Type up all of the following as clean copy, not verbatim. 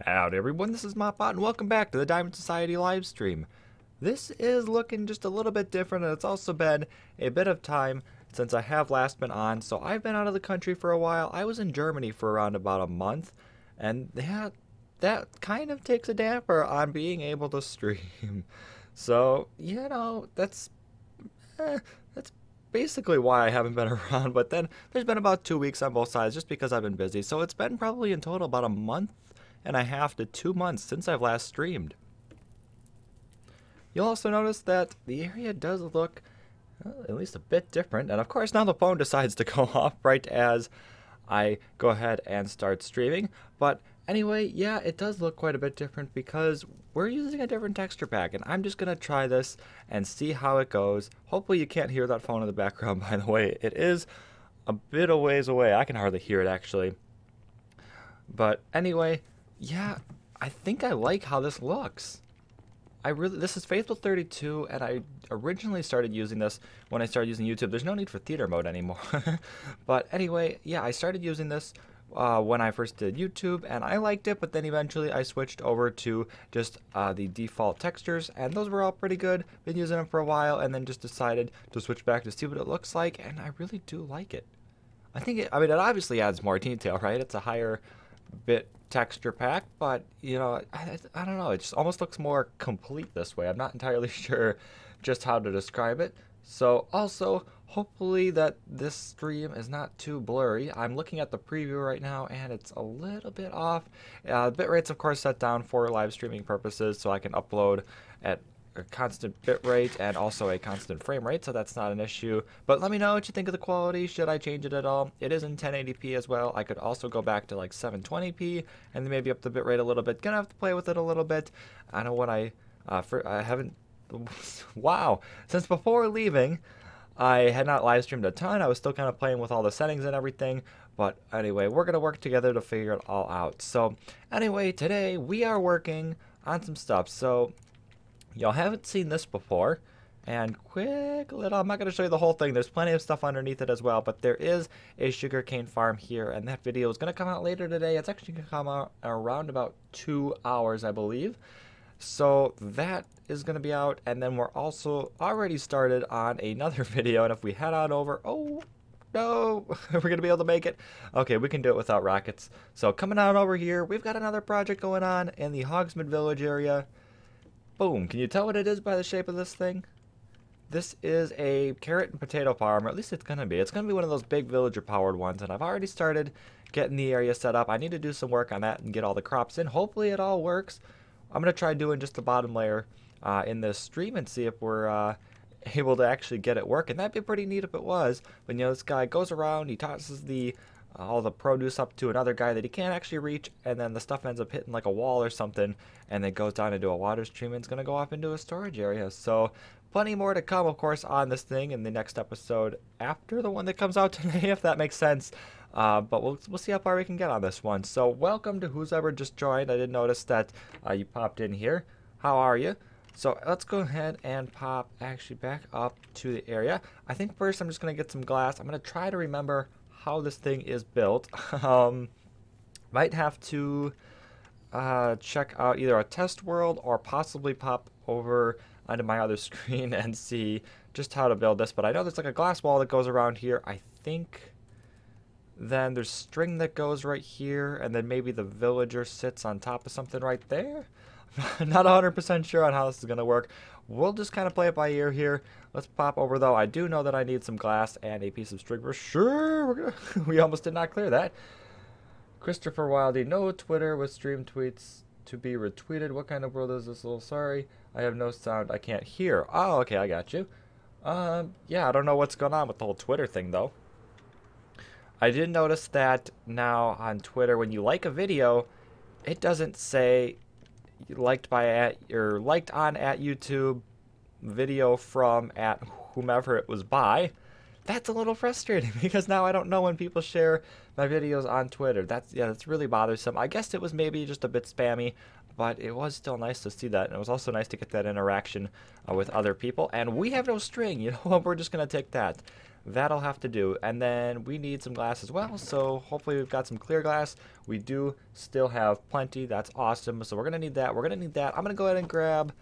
Howdy everyone, this is Mopbot and welcome back to the Diamond Society livestream. This is looking just a little bit different, and it's also been a bit of time since I have last been on. So I've been out of the country for a while. I was in Germany for around about a month, and that kind of takes a damper on being able to stream. So, that's basically why I haven't been around. But then there's been about 2 weeks on both sides just because I've been busy. So it's been probably in total about a month and a half to 2 months since I've last streamed. You'll also notice that the area does look at least a bit different, and of course now the phone decides to go off right as I go ahead and start streaming. But anyway, yeah, it does look quite a bit different because we're using a different texture pack, and I'm just gonna try this and see how it goes. Hopefully you can't hear that phone in the background, by the way. It is a bit a ways away. I can hardly hear it actually. But anyway, yeah, I think I like how this looks. This is Faithful 32, and I originally started using this when I started using YouTube. There's no need for theater mode anymore. But anyway, yeah, I started using this when I first did YouTube, and I liked it, but then eventually I switched over to just the default textures, and those were all pretty good. Been using them for a while, and then just decided to switch back to see what it looks like, and I really do like it. It obviously adds more detail, right? It's a higher bit texture pack, but I don't know, it just almost looks more complete this way. I'm not entirely sure just how to describe it. So also, hopefully that this stream is not too blurry. I'm looking at the preview right now and it's a little bit off. Bitrate's of course set down for live streaming purposes, so I can upload at a constant bitrate and also a constant frame rate, so that's not an issue. But let me know what you think of the quality. Should I change it at all? It is in 1080p as well. I could also go back to like 720p and then maybe up the bitrate a little bit. Gonna have to play with it a little bit. I know what I haven't. Wow, since before leaving I had not live streamed a ton. I was still kind of playing with all the settings and everything. But anyway, we're gonna work together to figure it all out. So anyway, today we are working on some stuff. So y'all haven't seen this before, and I'm not going to show you the whole thing. There's plenty of stuff underneath it as well, but there is a sugarcane farm here, and that video is going to come out later today. It's actually going to come out around about 2 hours, I believe. So that is going to be out, and then we're also already started on another video, and if we head on over, oh no, we're going to be able to make it. Okay, we can do it without rockets. So coming on over here, we've got another project going on in the Hogsmeade village area. Boom. Can you tell what it is by the shape of this thing? This is a carrot and potato farm, or at least it's going to be. It's going to be one of those big villager-powered ones, and I've already started getting the area set up. I need to do some work on that and get all the crops in. Hopefully it all works. I'm going to try doing just the bottom layer in this stream and see if we're able to actually get it working. That'd be pretty neat if it was. But, this guy goes around, he tosses all the produce up to another guy that he can't actually reach, and then the stuff ends up hitting like a wall or something, and then goes down into a water stream and it's going to go off into a storage area. So plenty more to come, of course, on this thing in the next episode after the one that comes out today, if that makes sense. But we'll see how far we can get on this one. So welcome to who's ever just joined. I did notice that you popped in here. How are you? So let's go ahead and pop actually back up to the area. I think first I'm just going to get some glass. I'm going to try to remember how this thing is built. Might have to check out either a test world or possibly pop over onto my other screen and see just how to build this. But I know there's like a glass wall that goes around here. I think then there's string that goes right here, and then maybe the villager sits on top of something right there. I'm not 100% sure on how this is going to work. We'll just kind of play it by ear here. Let's pop over, though. I do know that I need some glass and a piece of string for sure. We almost did not clear that. Christopher Wildy, no Twitter with stream tweets to be retweeted. What kind of world is this? Little sorry. I have no sound. I can't hear. Oh, okay, I got you. Yeah, I don't know what's going on with the whole Twitter thing, though. I did notice that now on Twitter, when you like a video, it doesn't say liked on at YouTube, video from at whomever it was by. That's a little frustrating because now I don't know when people share my videos on Twitter. That's really bothersome. I guess it was maybe just a bit spammy, but it was still nice to see that. And it was also nice to get that interaction with other people. And we have no string. You know what? We're just going to take that. That'll have to do. And then we need some glass as well. So hopefully we've got some clear glass. We do still have plenty. That's awesome. So we're going to need that. We're going to need that. I'm going to go ahead and grab...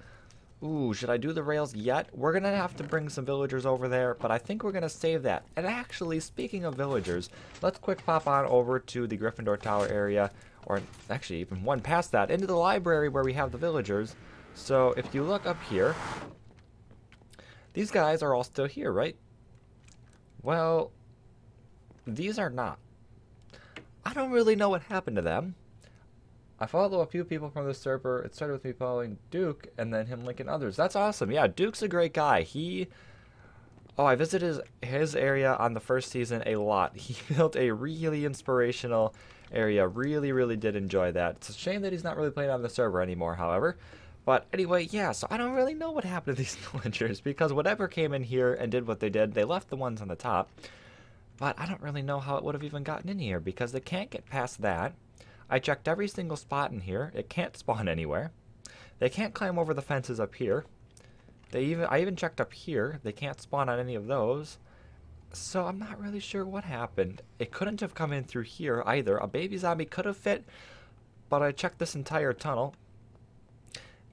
Ooh, should I do the rails yet? We're going to have to bring some villagers over there, but I think we're going to save that. And actually, speaking of villagers, let's quick pop on over to the Gryffindor Tower area, or actually even one past that, into the library where we have the villagers. So if you look up here, these guys are all still here, right? Well, these are not. I don't really know what happened to them. I follow a few people from the server. It started with me following Duke and then him linking others. That's awesome. Yeah, Duke's a great guy. I visited his area on the first season a lot. He built a really inspirational area. Really did enjoy that. It's a shame that he's not really playing on the server anymore, however. But anyway, yeah, so I don't really know what happened to these villagers because whatever came in here and did what they did, they left the ones on the top. But I don't really know how it would have even gotten in here because they can't get past that. I checked every single spot in here. It can't spawn anywhere. They can't climb over the fences up here. I even checked up here. They can't spawn on any of those. So I'm not really sure what happened. It couldn't have come in through here either. A baby zombie could have fit, but I checked this entire tunnel,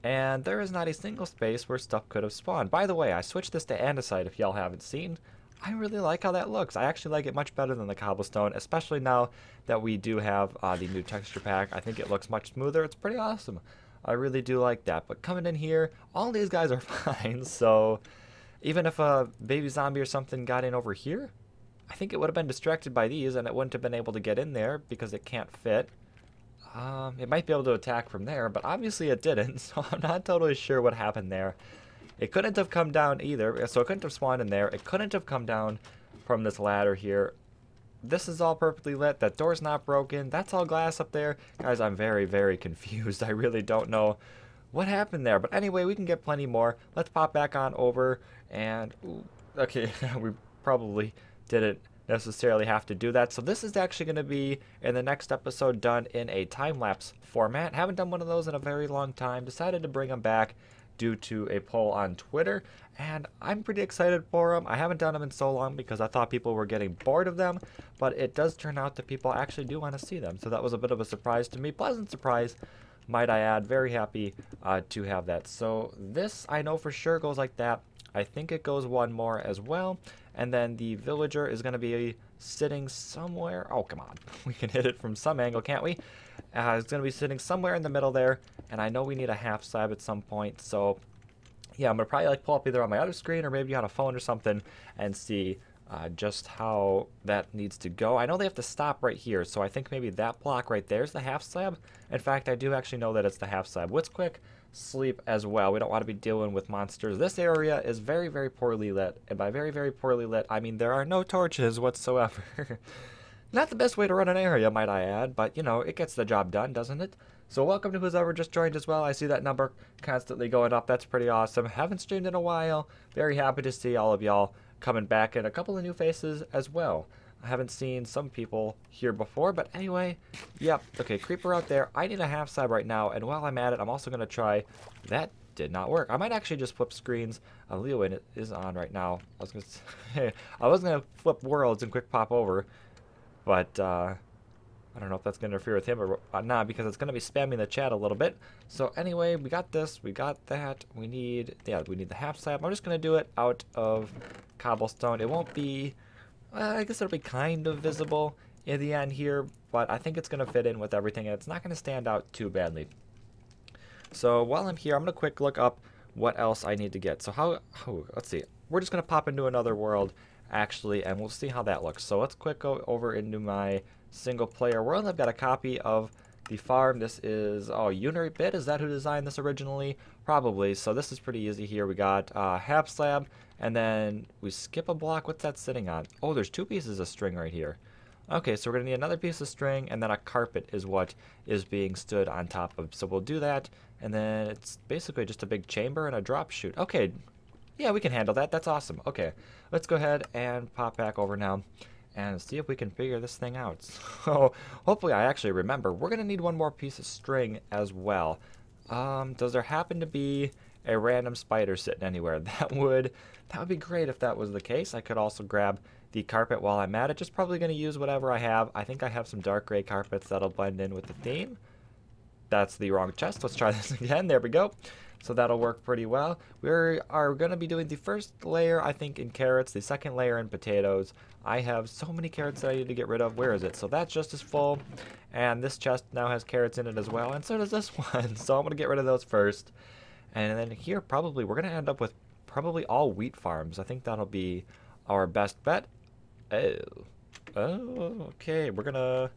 and there is not a single space where stuff could have spawned. By the way, I switched this to andesite if y'all haven't seen. I really like how that looks. I actually like it much better than the cobblestone, especially now that we do have the new texture pack. I think it looks much smoother. It's pretty awesome. I really do like that. But coming in here, all these guys are fine. So even if a baby zombie or something got in over here, I think it would have been distracted by these and it wouldn't have been able to get in there because it can't fit. It might be able to attack from there, but obviously it didn't. So I'm not totally sure what happened there. It couldn't have come down either, so it couldn't have spawned in there. It couldn't have come down from this ladder here. This is all perfectly lit. That door's not broken. That's all glass up there. Guys, I'm very confused. I really don't know what happened there. But anyway, we can get plenty more. Let's pop back on over and... Ooh, okay, we probably didn't necessarily have to do that. So this is actually going to be, in the next episode, done in a time-lapse format. Haven't done one of those in a very long time. Decided to bring them back due to a poll on Twitter, and I'm pretty excited for them. I haven't done them in so long because I thought people were getting bored of them, but it does turn out that people actually do want to see them, so that was a bit of a surprise to me. Pleasant surprise, might I add. Very happy to have that. So this, I know for sure, goes like that. I think it goes one more as well, and then the villager is going to be sitting somewhere. Oh, come on. We can hit it from some angle, can't we? It's going to be sitting somewhere in the middle there, and I know we need a half slab at some point, so yeah, I'm going to probably like pull up either on my other screen or maybe on a phone or something and see just how that needs to go. I know they have to stop right here, so I think maybe that block right there is the half slab. In fact, I do actually know that it's the half slab. Let's quick sleep as well. We don't want to be dealing with monsters. This area is very poorly lit, and by very poorly lit, I mean there are no torches whatsoever. Not the best way to run an area, might I add, but, you know, it gets the job done, doesn't it? So welcome to who's ever just joined as well. I see that number constantly going up. That's pretty awesome. Haven't streamed in a while. Very happy to see all of y'all coming back, and a couple of new faces as well. I haven't seen some people here before, but anyway, yep. Okay, creeper out there. I need a half slab right now, and while I'm at it, I'm also going to try... That did not work. I might actually just flip screens. Leo is on right now. I was going to flip worlds and quick pop over. But I don't know if that's going to interfere with him or not, because it's going to be spamming the chat a little bit. So anyway, we got this, we got that. We need the half slab. I'm just going to do it out of cobblestone. It won't be, I guess it'll be kind of visible in the end here, but I think it's going to fit in with everything, and it's not going to stand out too badly. So while I'm here, I'm going to quick look up what else I need to get. So let's see. We're just going to pop into another world, actually, and we'll see how that looks. So let's quick go over into my single player world. I've got a copy of the farm. This is Unibit. Is that who designed this originally? Probably. So this is pretty easy here. We got half slab, and then we skip a block. What's that sitting on? Oh, there's two pieces of string right here. Okay, so we're gonna need another piece of string, and then a carpet is what is being stood on top of. So we'll do that, and then it's basically just a big chamber and a drop chute. Okay, yeah, we can handle that. That's awesome. Okay, let's go ahead and pop back over now and see if we can figure this thing out. So hopefully I actually remember. We're going to need one more piece of string as well. Does there happen to be a random spider sitting anywhere? That would be great if that was the case. I could also grab the carpet while I'm at it. Just probably going to use whatever I have. I think I have some dark gray carpets that'll blend in with the theme. That's the wrong chest. Let's try this again. There we go. So that'll work pretty well. We are going to be doing the first layer, I think, in carrots, the second layer in potatoes. I have so many carrots that I need to get rid of. Where is it? So that's just as full. And this chest now has carrots in it as well. And so does this one. So I'm going to get rid of those first. And then here, probably, we're going to end up with probably all wheat farms. I think that'll be our best bet. Oh, okay. We're going to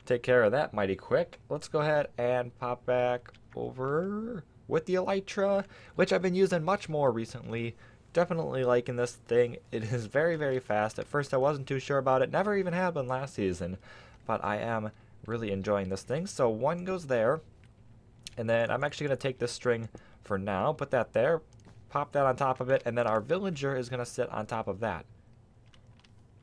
take care of that mighty quick. Let's go ahead and pop back over with the elytra, which I've been using much more recently. Definitely liking this thing. It is very, very fast. At first I wasn't too sure about it. Never even had one last season. But I am really enjoying this thing. So one goes there. And then I'm actually going to take this string for now. Put that there. Pop that on top of it. And then our villager is going to sit on top of that.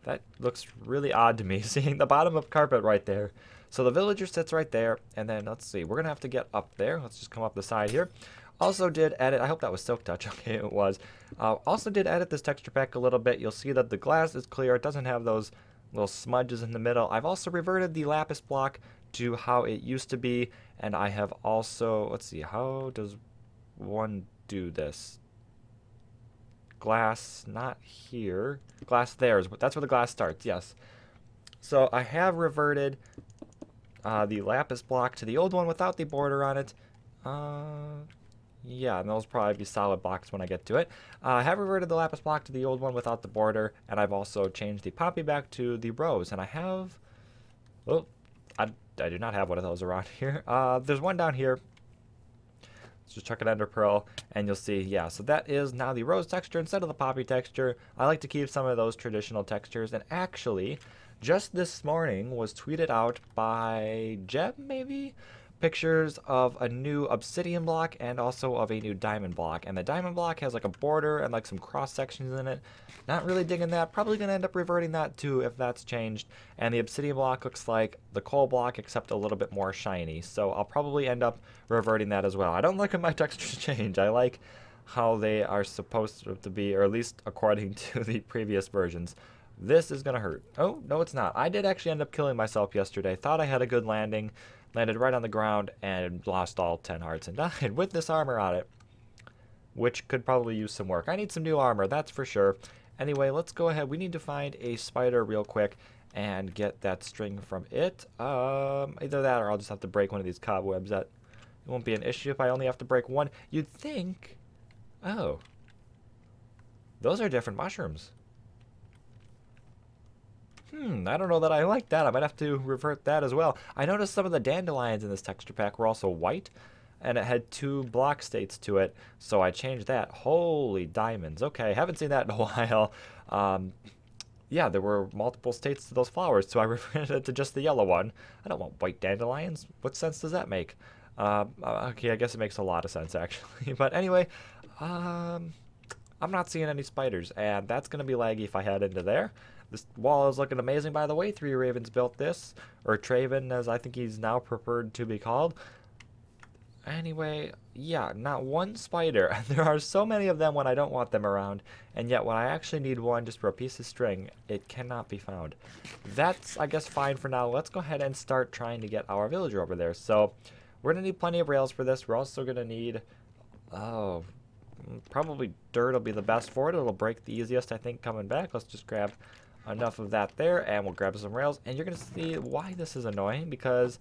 That looks really odd to me, seeing the bottom of carpet right there. So the villager sits right there, and then let's see, we're going to have to get up there. Let's just come up the side here. Also did edit, I hope that was Silk Touch, okay, it was. Also did edit this texture pack a little bit. You'll see that the glass is clear. It doesn't have those little smudges in the middle. I've also reverted the lapis block to how it used to be, and I have also, let's see, how does one do this? Glass, not here. Glass there, that's where the glass starts, yes. So I have reverted the lapis block to the old one without the border on it. Yeah, and those will probably be solid blocks when I get to it. I have reverted the lapis block to the old one without the border, and I've also changed the poppy back to the rose. And I have, oh, I do not have one of those around here. There's one down here. Let's just chuck an ender pearl, and you'll see, yeah, so that is now the rose texture instead of the poppy texture. I like to keep some of those traditional textures, and actually, just this morning was tweeted out by Jeb, maybe? Pictures of a new obsidian block and also of a new diamond block. And the diamond block has like a border and like some cross sections in it. Not really digging that. Probably going to end up reverting that too if that's changed. And the obsidian block looks like the coal block except a little bit more shiny. So I'll probably end up reverting that as well. I don't like when my textures change. I like how they are supposed to be, or at least according to the previous versions. This is going to hurt. Oh, no, it's not. I did actually end up killing myself yesterday. Thought I had a good landing. Landed right on the ground and lost all 10 hearts and died with this armor on it. Which could probably use some work. I need some new armor, that's for sure. Anyway, let's go ahead. We need to find a spider real quick and get that string from it. Either that or I'll just have to break one of these cobwebs. That it won't be an issue if I only have to break one. You'd think... Oh. Those are different mushrooms. I don't know that I like that. I might have to revert that as well. I noticed some of the dandelions in this texture pack were also white, and it had 2 block states to it, so I changed that. Holy diamonds. Okay, haven't seen that in a while. Yeah, there were multiple states to those flowers, so I reverted it to just the yellow one. I don't want white dandelions. What sense does that make? Okay, I guess it makes a lot of sense, actually. But anyway, I'm not seeing any spiders, and that's going to be laggy if I head into there. This wall is looking amazing, by the way. 3 Ravens built this, or Traven, as I think he's now preferred to be called. Anyway, yeah, not one spider. There are so many of them when I don't want them around, and yet when I actually need one just for a piece of string, it cannot be found. That's, I guess, fine for now. Let's go ahead and start trying to get our villager over there. So, we're going to need plenty of rails for this. We're also going to need, probably dirt will be the best for it. It'll break the easiest, I think, coming back. Let's just grab enough of that there, and we'll grab some rails. And you're going to see why this is annoying, because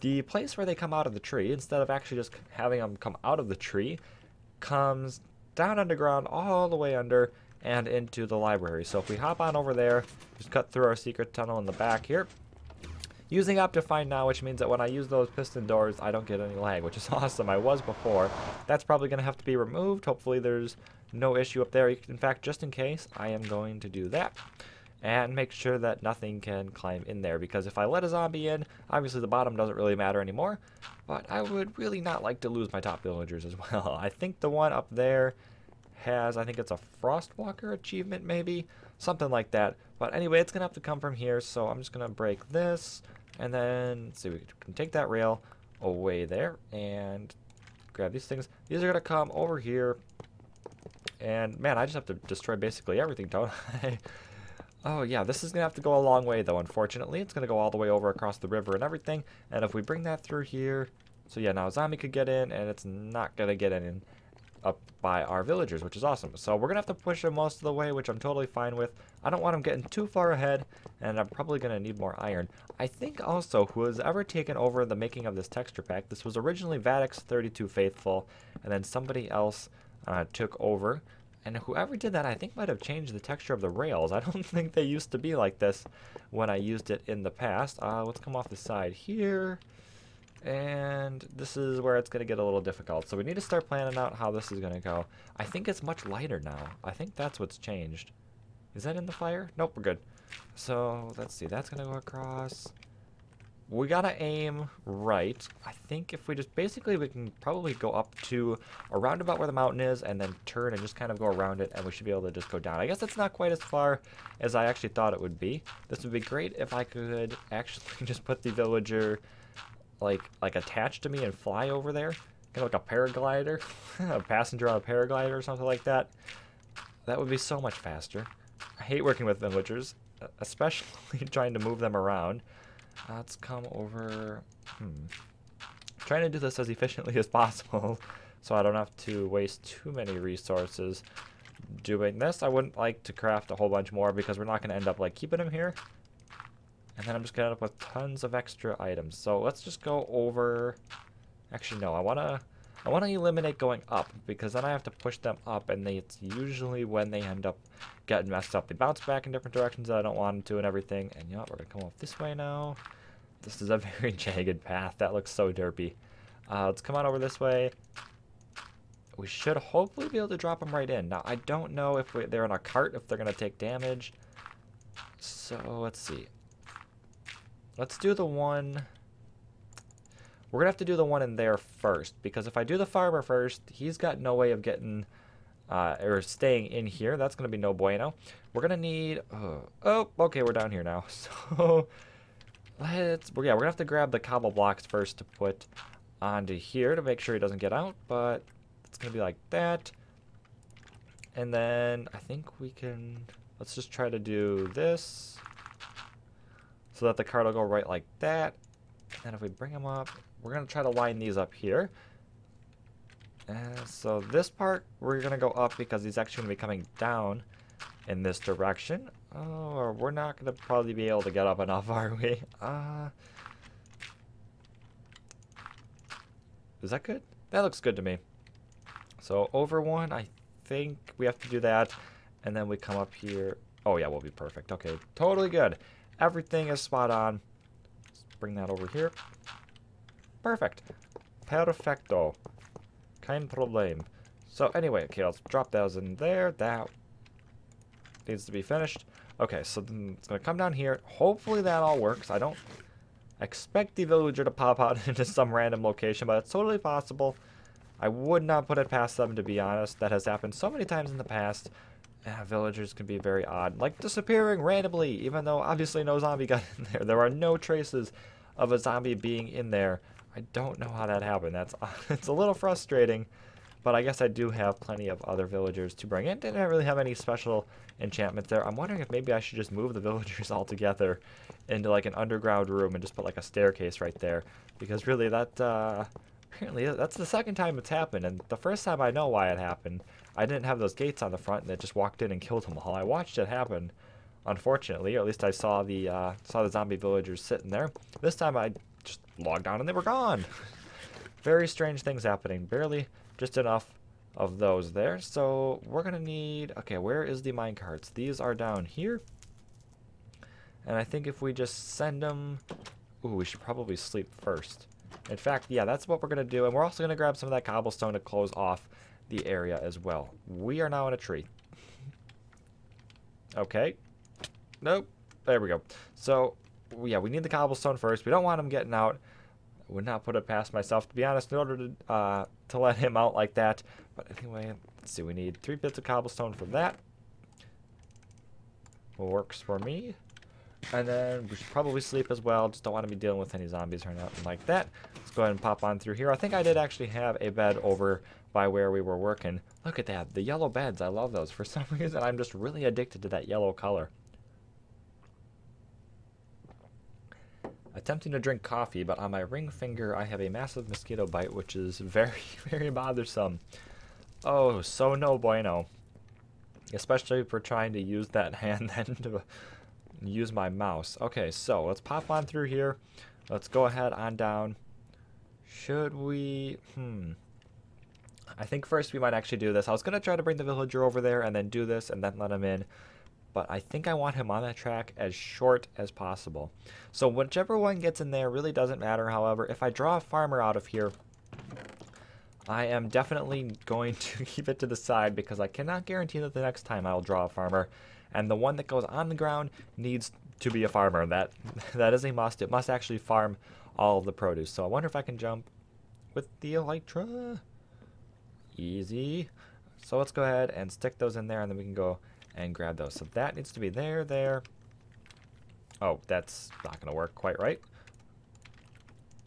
the place where they come out of the tree, instead of actually just having them come out of the tree, comes down underground, all the way under, and into the library. So if we hop on over there, just cut through our secret tunnel in the back here, using Optifine now, which means that when I use those piston doors, I don't get any lag, which is awesome. I was before. That's probably going to have to be removed. Hopefully there's no issue up there. In fact, just in case, I am going to do that. And make sure that nothing can climb in there, because if I let a zombie in, obviously the bottom doesn't really matter anymore, but I would really not like to lose my top villagers as well. I think the one up there has, I think it's a Frostwalker achievement maybe, something like that. But anyway, it's going to have to come from here, so I'm just going to break this, and then, let's see, we can take that rail away there, and grab these things. These are going to come over here. And, man, I just have to destroy basically everything, don't I? Oh, yeah, this is going to have to go a long way, though, unfortunately. It's going to go all the way over across the river and everything. And if we bring that through here... So, yeah, now a zombie could get in, and it's not going to get in up by our villagers, which is awesome. So we're going to have to push him most of the way, which I'm totally fine with. I don't want him getting too far ahead, and I'm probably going to need more iron. I think also who has ever taken over the making of this texture pack, this was originally Vadix32 Faithful, and then somebody else took over. And whoever did that, I think, might have changed the texture of the rails. I don't think they used to be like this when I used it in the past. Let's come off the side here. And this is where it's going to get a little difficult. So we need to start planning out how this is going to go. I think it's much lighter now. I think that's what's changed. Is that in the fire? Nope, we're good. So let's see. That's going to go across. We got to aim right. I think if we just basically we can probably go up to around about where the mountain is and then turn and just kind of go around it, and we should be able to just go down. I guess it's not quite as far as I actually thought it would be. This would be great if I could actually just put the villager like attached to me and fly over there, kind of like a paraglider, a passenger on a paraglider or something like that. That would be so much faster. I hate working with villagers, especially trying to move them around. Let's come over. Trying to do this as efficiently as possible so I don't have to waste too many resources doing this. I wouldn't like to craft a whole bunch more because we're not going to end up like keeping them here. And then I'm just going to end up with tons of extra items. So let's just go over. Actually, no, I want to eliminate going up because then I have to push them up, and it's usually when they end up getting messed up. They bounce back in different directions that I don't want them to and everything. And you know what? We're going to come up this way now. This is a very jagged path. That looks so derpy. Let's come on over this way. We should hopefully be able to drop them right in. Now, I don't know if they're in a cart, if they're going to take damage. So, let's see. Let's do the one... We're going to have to do the one in there first, because if I do the farmer first, he's got no way of getting, or staying in here. That's going to be no bueno. We're going to need... oh, okay, we're down here now. So, we're going to have to grab the cobble blocks first to put onto here to make sure he doesn't get out, but it's going to be like that. And then I think we can... Let's just try to do this so that the cart will go right like that. And then if we bring them up, we're going to try to line these up here. And so this part, we're going to go up because he's actually going to be coming down in this direction. Oh, or we're not going to probably be able to get up enough, are we? Is that good? That looks good to me. So over one, I think we have to do that. And then we come up here. Oh, yeah, we'll be perfect. Okay, totally good. Everything is spot on. Let's bring that over here. Perfect. Perfecto. Kein problem. So anyway, okay, let's drop those in there. That needs to be finished. Okay, so then it's going to come down here. Hopefully that all works. I don't expect the villager to pop out into some random location, but it's totally possible. I would not put it past them, to be honest. That has happened so many times in the past. Villagers can be very odd, like disappearing randomly, even though obviously no zombie got in there. There are no traces of a zombie being in there. I don't know how that happened. It's a little frustrating, but I guess I do have plenty of other villagers to bring in. Didn't really have any special enchantments there. I'm wondering if maybe I should just move the villagers all together into like an underground room and just put like a staircase right there, because really that apparently that's the second time it's happened, and the first time I know why it happened. I didn't have those gates on the front, and it just walked in and killed them all. I watched it happen, unfortunately, or at least I saw the zombie villagers sitting there. This time I just logged on and they were gone. Very strange things happening. Barely just enough of those there. So we're gonna need. Okay, where is the minecarts? These are down here, and I think if we just send them. Ooh, we should probably sleep first. In fact, yeah, that's what we're gonna do, and we're also gonna grab some of that cobblestone to close off the area as well. We are now in a tree. Okay. Nope. There we go. So, yeah, we need the cobblestone first. We don't want him getting out. I would not put it past myself, to be honest, in order to let him out like that. But anyway, let's see. We need 3 bits of cobblestone for that. Works for me. And then we should probably sleep as well. Just don't want to be dealing with any zombies or nothing like that. Let's go ahead and pop on through here. I think I did actually have a bed over by where we were working. Look at that. The yellow beds. I love those. For some reason, I'm just really addicted to that yellow color. Attempting to drink coffee, but on my ring finger, I have a massive mosquito bite, which is very, very bothersome. Oh, so no bueno. Especially for trying to use that hand then to use my mouse. Okay, so let's pop on through here. Let's go ahead on down. Should we? I think first we might actually do this. I was going to try to bring the villager over there and then do this and then let him in. But I think I want him on that track as short as possible. So whichever one gets in there really doesn't matter. However, if I draw a farmer out of here, I am definitely going to keep it to the side because I cannot guarantee that the next time I'll draw a farmer. And the one that goes on the ground needs to be a farmer. That is a must. It must actually farm all of the produce. So I wonder if I can jump with the elytra. Easy. So let's go ahead and stick those in there and then we can go and grab those. So that needs to be there. Oh, that's not going to work quite right.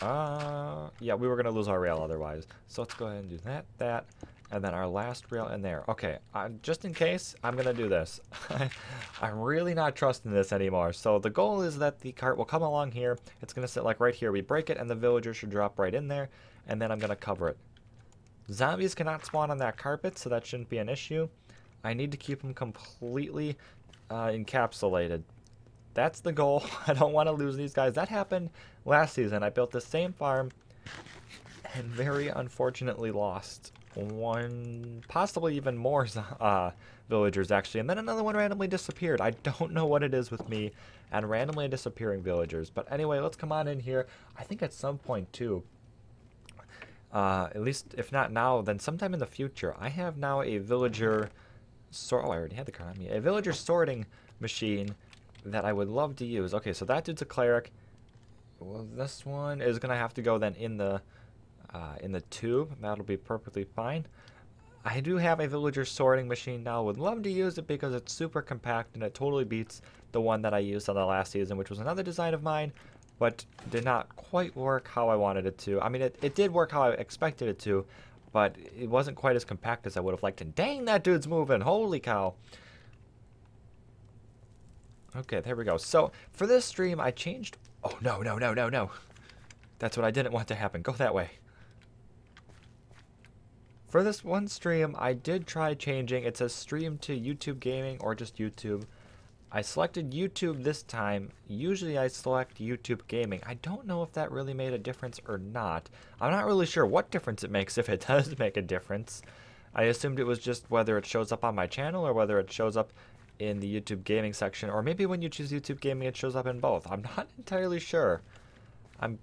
Yeah, we were going to lose our rail otherwise. So let's go ahead and do that, and then our last rail in there. Okay, just in case, I'm going to do this. I'm really not trusting this anymore. So the goal is that the cart will come along here. It's going to sit like right here. We break it, and the villager should drop right in there, and then I'm going to cover it. Zombies cannot spawn on that carpet, so that shouldn't be an issue. I need to keep them completely encapsulated. That's the goal. I don't want to lose these guys. That happened last season. I built the same farm and very unfortunately lost one, possibly even more villagers actually. And then another one randomly disappeared. I don't know what it is with me and randomly disappearing villagers. But anyway, let's come on in here. I think at some point too, at least if not now, then sometime in the future, I have now a villager I already had the card on me. A villager sorting machine that I would love to use. Okay, so that dude's a cleric. Well, this one is gonna have to go then in the tube. That'll be perfectly fine. I do have a villager sorting machine now. Would love to use it because it's super compact and it totally beats the one that I used on the last season, which was another design of mine, but did not quite work how I wanted it to. I mean, it did work how I expected it to, but it wasn't quite as compact as I would have liked. And dang, that dude's moving. Holy cow. Okay, there we go. So for this stream, I changed. Oh, no. That's what I didn't want to happen. Go that way. For this one stream, I did try changing. It says stream to YouTube Gaming or just YouTube. I selected YouTube this time. Usually I select YouTube Gaming. I don't know if that really made a difference or not. I'm not really sure what difference it makes if it does make a difference. I assumed it was just whether it shows up on my channel or whether it shows up in the YouTube Gaming section, or maybe when you choose YouTube Gaming it shows up in both. I'm not entirely sure. I'm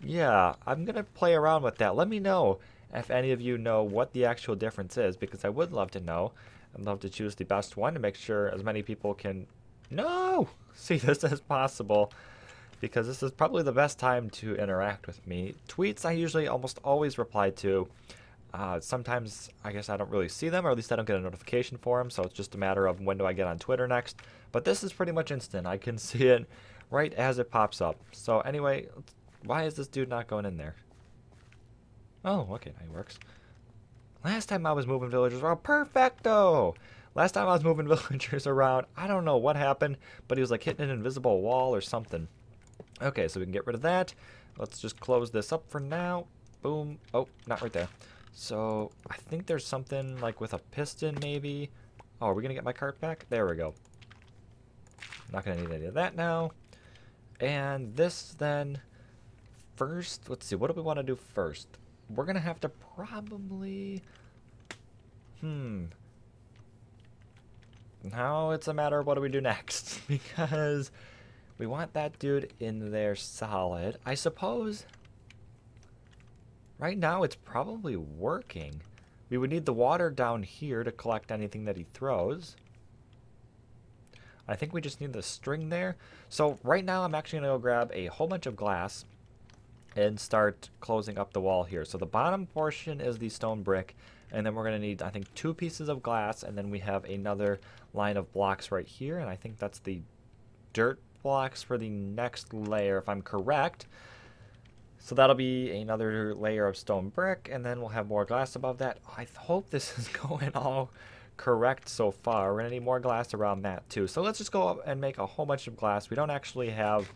gonna play around with that. Let me know if any of you know what the actual difference is, because I would love to know. I'd love to choose the best one to make sure as many people can see this as possible, because this is probably the best time to interact with me. Tweets I usually almost always reply to. Sometimes I guess I don't really see them, or at least I don't get a notification for them, so it's just a matter of when do I get on Twitter next. But this is pretty much instant. I can see it right as it pops up. So anyway, why is this dude not going in there? Oh, okay, now he works. Last time I was moving villagers around, perfecto! Last time I was moving villagers around, I don't know what happened, but he was like hitting an invisible wall or something. Okay, so we can get rid of that. Let's just close this up for now. Boom. Oh, not right there. So I think there's something like with a piston maybe. Oh, are we gonna get my cart back? There we go. Not gonna need any of that now. And this then, first, let's see, what do we want to do first? We're gonna have to probably, now it's a matter of what do we do next, because we want that dude in there solid. I suppose right now it's probably working. We would need the water down here to collect anything that he throws. I think we just need the string there. So right now I'm actually going to go grab a whole bunch of glass and start closing up the wall here. So the bottom portion is the stone brick, and then we're going to need, I think, 2 pieces of glass, and then we have another line of blocks right here, and I think that's the dirt blocks for the next layer, if I'm correct. So that'll be another layer of stone brick, and then we'll have more glass above that. I hope this is going all correct so far. We're going to need more glass around that too. So let's just go up and make a whole bunch of glass. We don't actually have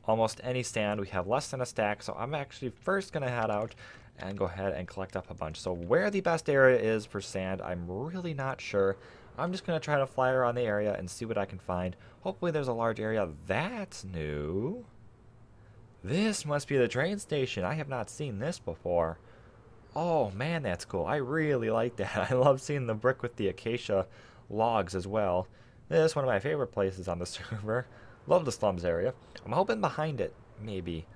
almost any sand. We have less than a stack, so I'm actually first going to head out and go ahead and collect up a bunch. So where the best area is for sand, I'm really not sure. I'm just going to try to fly around the area and see what I can find. Hopefully there's a large area. That's new. This must be the train station. I have not seen this before. Oh man, that's cool. I really like that. I love seeing the brick with the acacia logs as well. This is one of my favorite places on the server. Love the slums area. I'm hoping behind it, maybe.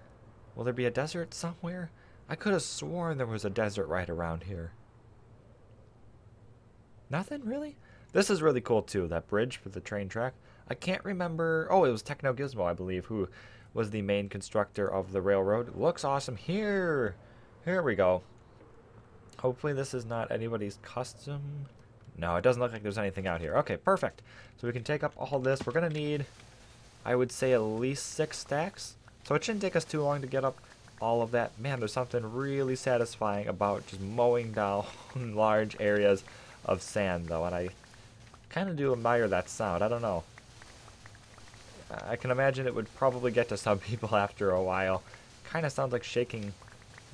Will there be a desert somewhere? I could have sworn there was a desert right around here. Nothing, really? This is really cool too, that bridge for the train track. I can't remember. Oh, it was Techno Gizmo, I believe, who was the main constructor of the railroad. Looks awesome. Here we go. Hopefully this is not anybody's custom. No, it doesn't look like there's anything out here. Okay, perfect. So we can take up all this. We're going to need, I would say, at least 6 stacks. So it shouldn't take us too long to get up all of that. Man, there's something really satisfying about just mowing down large areas of sand, though. And I kind of do admire that sound. I don't know. I can imagine it would probably get to some people after a while. Kind of sounds like shaking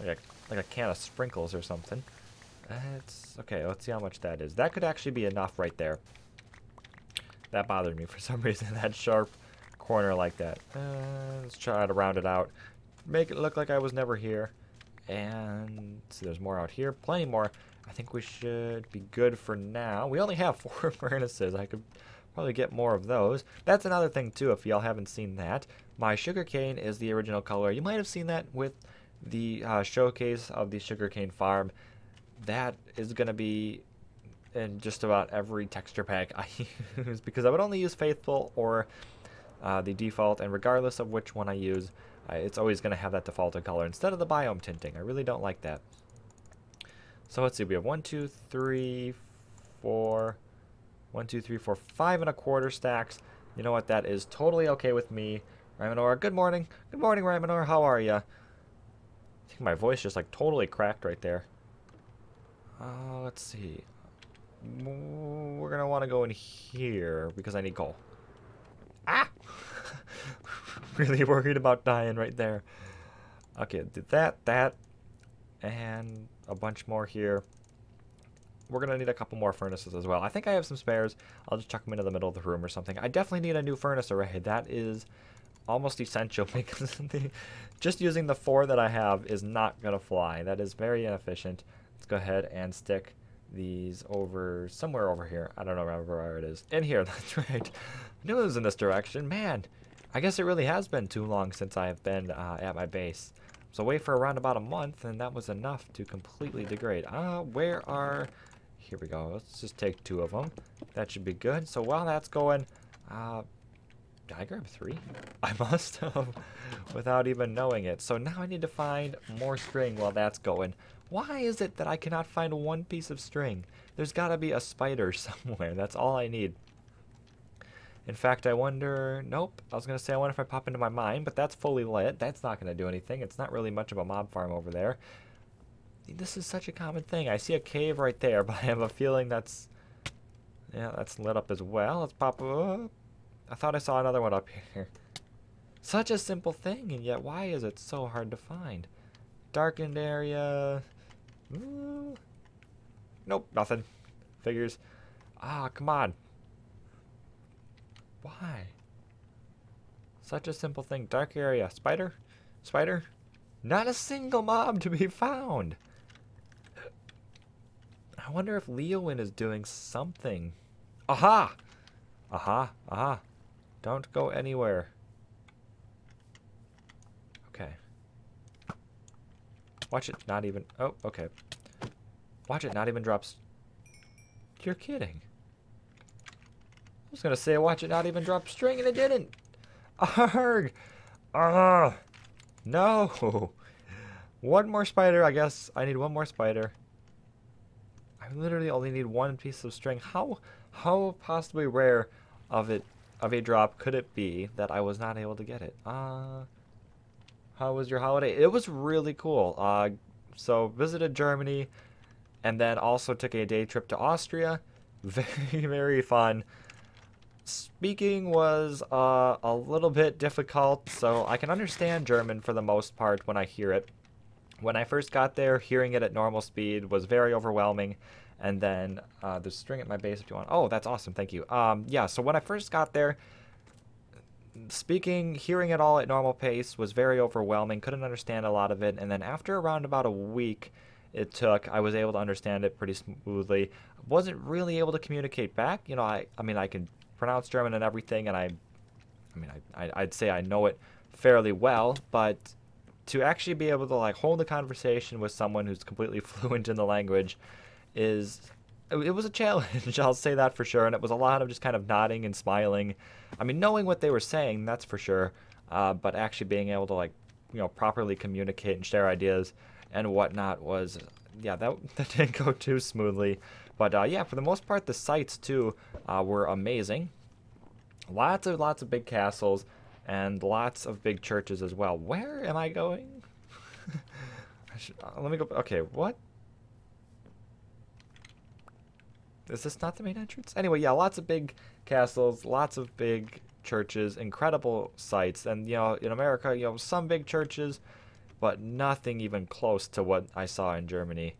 like a can of sprinkles or something. It's okay. Let's see how much that is. That could actually be enough right there. That bothered me for some reason. That sharp corner like that. Let's try to round it out. Make it look like I was never here. And see, there's more out here. Plenty more. I think we should be good for now. We only have 4 furnaces. I could probably get more of those. That's another thing too, if y'all haven't seen that. My sugarcane is the original color. You might have seen that with the showcase of the sugarcane farm. That is going to be in just about every texture pack I use, because I would only use Faithful or the default, and regardless of which one I use, it's always going to have that defaulted color instead of the biome tinting. I really don't like that. So let's see, we have 1, 2, 3, 4, 1, 2, 3, 4, 5 1/4 stacks. You know what, that is totally okay with me. Rymanor, good morning. Good morning, Rymanor, how are you? I think my voice just like totally cracked right there. Let's see. We're going to want to go in here because I need coal. Ah! Really worried about dying right there. Okay, did that, and a bunch more here. We're going to need a couple more furnaces as well. I think I have some spares. I'll just chuck them into the middle of the room or something. I definitely need a new furnace array. That is almost essential because just using the 4 that I have is not going to fly. That is very inefficient. Let's go ahead and stick these over somewhere over here. I don't know where it is. In here, that's right. I knew it was in this direction. Man, I guess it really has been too long since I have been at my base. So away for around about a month, and that was enough to completely degrade. Where are... Here we go. Let's just take 2 of them. That should be good. So while that's going... did I grab 3? I must have, without even knowing it. So now I need to find more string while that's going. Why is it that I cannot find 1 piece of string? There's got to be a spider somewhere. That's all I need. In fact, I wonder... Nope. I was going to say I wonder if I pop into my mine, but that's fully lit. That's not going to do anything. It's not really much of a mob farm over there. This is such a common thing. I see a cave right there, but I have a feeling that's... Yeah, that's lit up as well. Let's pop up. I thought I saw another one up here. Such a simple thing, and yet why is it so hard to find? Darkened area. Ooh. Nope, nothing. Figures. Come on. Why? Such a simple thing. Dark area. Spider? Spider? Not a single mob to be found. I wonder if Leowin is doing something. Aha! Aha, aha. Don't go anywhere. Okay. Watch it not even... Oh, okay. Watch it not even drops... You're kidding. I was gonna say watch it not even drop string and it didn't. Arrgh! No! One more spider, I guess. I need 1 more spider. I literally only need 1 piece of string. How possibly rare of it of a drop could it be that I was not able to get it? How was your holiday? It was really cool. So visited Germany and then also took a day trip to Austria. Very, very fun. Speaking was a little bit difficult, so I can understand German for the most part when I hear it. When I first got there, hearing it at normal speed was very overwhelming. And then there's string at my base if you want. Oh, that's awesome. Thank you. Yeah, so when I first got there, hearing it all at normal pace was very overwhelming. Couldn't understand a lot of it. And then after around about a week it took, I was able to understand it pretty smoothly. Wasn't really able to communicate back. You know, I mean, I can pronounce German and everything, and I'd say I know it fairly well, but to actually be able to like hold a conversation with someone who's completely fluent in the language it was a challenge. I'll say that for sure. And it was a lot of just kind of nodding and smiling. I mean, knowing what they were saying, that's for sure. But actually being able to like, you know, properly communicate and share ideas and whatnot was, yeah, that didn't go too smoothly. But yeah, for the most part, the sights too were amazing. Lots of big castles and lots of big churches as well. Where am I going? Let me go. Okay, what? Is this not the main entrance? Anyway, yeah, lots of big castles, lots of big churches, incredible sights. And, you know, in America, you know, some big churches, but nothing even close to what I saw in Germany.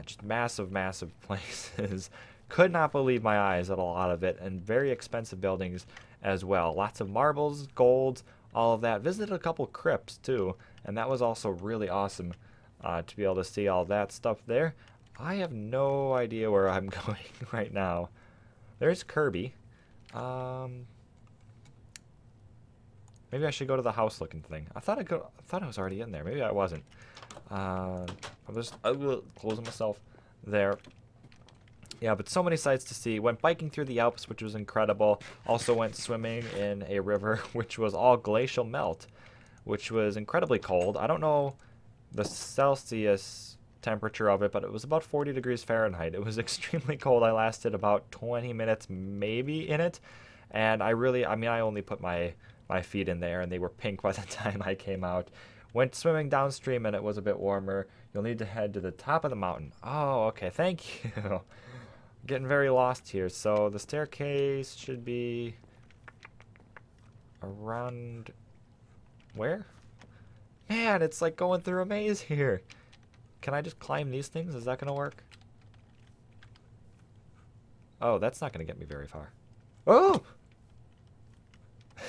Just massive, massive places. Could not believe my eyes at a lot of it, and very expensive buildings as well. Lots of marbles, gold, all of that. Visited a couple crypts, too, and that was also really awesome to be able to see all that stuff there. I have no idea where I'm going right now. There's Kirby. Maybe I should go to the house-looking thing. I thought I was already in there. Maybe I wasn't. I'm just closing myself there. Yeah, but so many sights to see. Went biking through the Alps, which was incredible. Also went swimming in a river, which was all glacial melt, which was incredibly cold. I don't know the Celsius temperature of it, but it was about 40 degrees Fahrenheit. It was extremely cold. I lasted about 20 minutes maybe in it, and I mean, I only put my feet in there, and they were pink by the time I came out. Went swimming downstream, and it was a bit warmer. You'll need to head to the top of the mountain. Oh, okay, thank you. Getting very lost here. So the staircase should be around where? Man, it's like going through a maze here. Can I just climb these things? Is that going to work? Oh, that's not going to get me very far. Oh!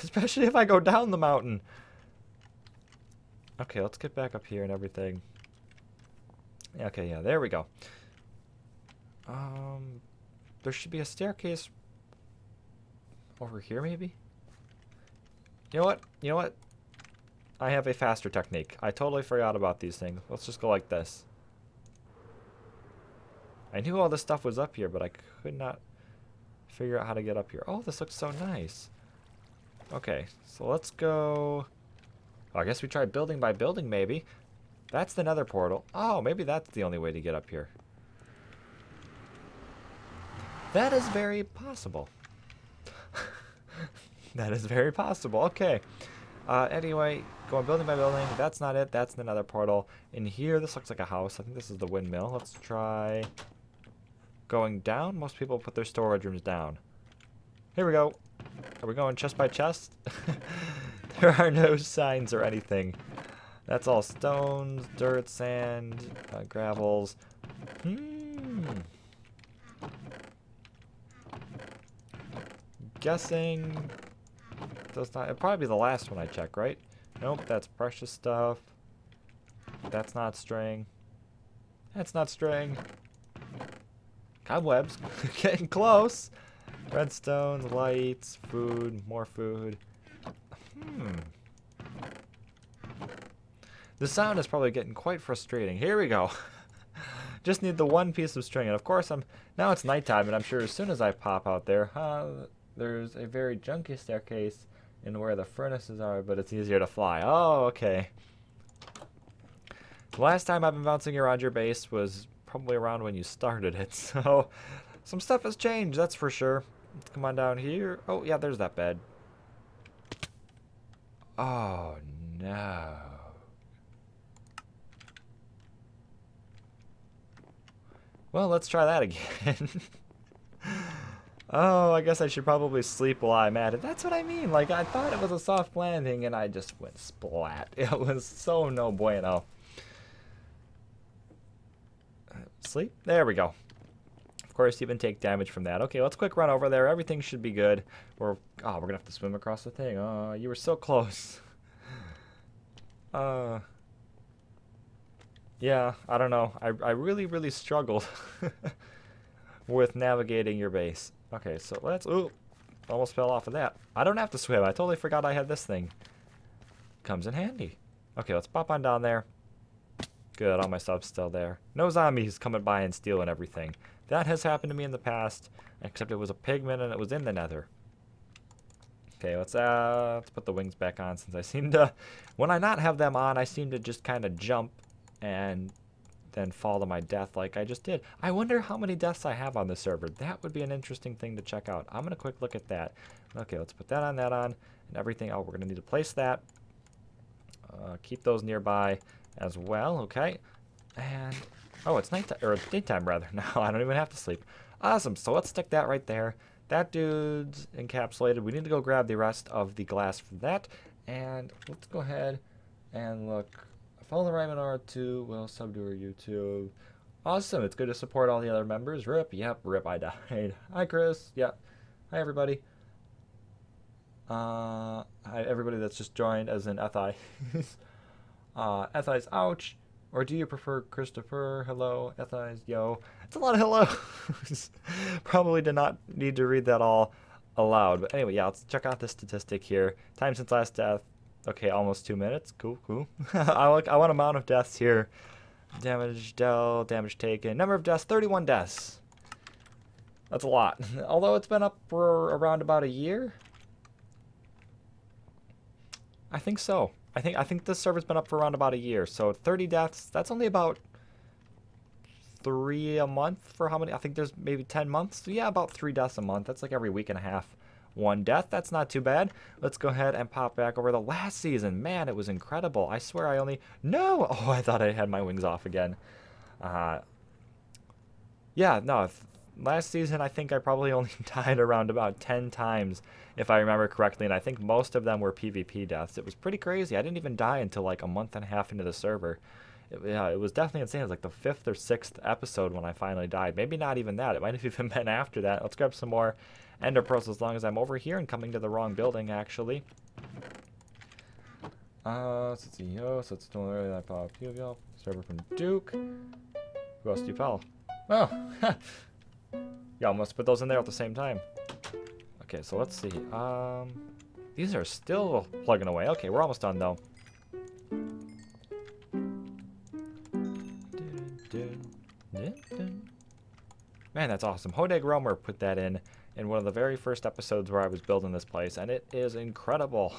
Especially if I go down the mountain. Okay, let's get back up here and everything. Okay, yeah, there we go. There should be a staircase over here, maybe? You know what? You know what? I have a faster technique. I totally forgot about these things. Let's just go like this. I knew all this stuff was up here, but I could not figure out how to get up here. Oh, this looks so nice. Okay, so let's go... Oh, I guess we try building by building, maybe. That's the nether portal. Oh, maybe that's the only way to get up here. That is very possible. That is very possible. Okay. Anyway, going building by building. That's not it. That's the nether portal. In here, this looks like a house. I think this is the windmill. Let's try going down. Most people put their storage rooms down. Here we go. Are we going chest by chest? There are no signs or anything. That's all stones, dirt, sand, gravels. Guessing does not. It'll probably be the last one I check, right? Nope, that's precious stuff. That's not string. That's not string. Cobwebs. Getting close. Redstone, lights, food, more food. The sound is probably getting quite frustrating. Here we go. Just need the one piece of string. And of course, now it's nighttime, and I'm sure as soon as I pop out there, there's a very junky staircase in where the furnaces are, but it's easier to fly. Oh, okay. The last time I've been bouncing around your base was probably around when you started it, so some stuff has changed, that's for sure. Let's come on down here. Oh, yeah, there's that bed. Oh, no. Well, let's try that again. Oh, I guess I should probably sleep while I'm at it. That's what I mean. Like, I thought it was a soft landing, and I just went splat. It was so no bueno. Sleep? There we go. Of course, you even take damage from that. Okay, let's quick run over there. Everything should be good. We're gonna have to swim across the thing. Oh, you were so close. Yeah, I don't know. I really, really struggled with navigating your base. Okay, so let's... Ooh, almost fell off of that. I don't have to swim. I totally forgot I had this thing. Comes in handy. Okay, let's pop on down there. Good, all my stuff's still there. No zombies coming by and stealing everything. That has happened to me in the past, except it was a pigman and it was in the nether. Okay, let's put the wings back on, since I seem to... When I not have them on, I seem to just kind of jump and then fall to my death like I just did. I wonder how many deaths I have on the server. That would be an interesting thing to check out. I'm going to quick look at that. Okay, let's put that on, and everything. Oh, we're going to need to place that. Keep those nearby as well, okay? And, oh, it's nighttime, or daytime rather. Now I don't even have to sleep. Awesome, so let's stick that right there. That dude's encapsulated. We need to go grab the rest of the glass from that. And let's go ahead and look. Follow the Ryman R2, will sub to her YouTube. Awesome, it's good to support all the other members. Rip, yep, rip, I died. Hi, Chris, yep. Hi, everybody. Hi, everybody that's just joined, as in Ethai. Ethai's ouch. Or do you prefer Christopher? Hello, Ethai's yo. It's a lot of hellos. Probably did not need to read that all aloud. But anyway, yeah, let's check out this statistic here. Time since last death. Okay, almost 2 minutes. Cool, cool. I want amount of deaths here. Damage dealt, damage taken. Number of deaths, 31 deaths. That's a lot. Although it's been up for around about a year. I think so. I think this server's been up for around about a year. So 30 deaths, that's only about 3 a month for how many? I think there's maybe 10 months. So yeah, about 3 deaths a month. That's like every week and a half. 1 death, that's not too bad. Let's go ahead and pop back over the last season. Man, it was incredible. I swear I only... No! Oh, I thought I had my wings off again. Yeah, no. Last season, I think I probably only died around about 10 times, if I remember correctly, and I think most of them were PvP deaths. It was pretty crazy. I didn't even die until like a month and a half into the server. Yeah, it was definitely insane. It was like the 5th or 6th episode when I finally died. Maybe not even that. It might have even been after that. Let's grab some more ender pearls as long as I'm over here and coming to the wrong building, actually. Let's see. Oh, so it's still early. I follow a few of y'all. Server from Duke. Who else do you follow? Oh, y'all must put those in there at the same time. Okay, so let's see. These are still plugging away. Okay, we're almost done though. Man, that's awesome. Hodeg Romer put that in one of the very first episodes where I was building this place, and it is incredible.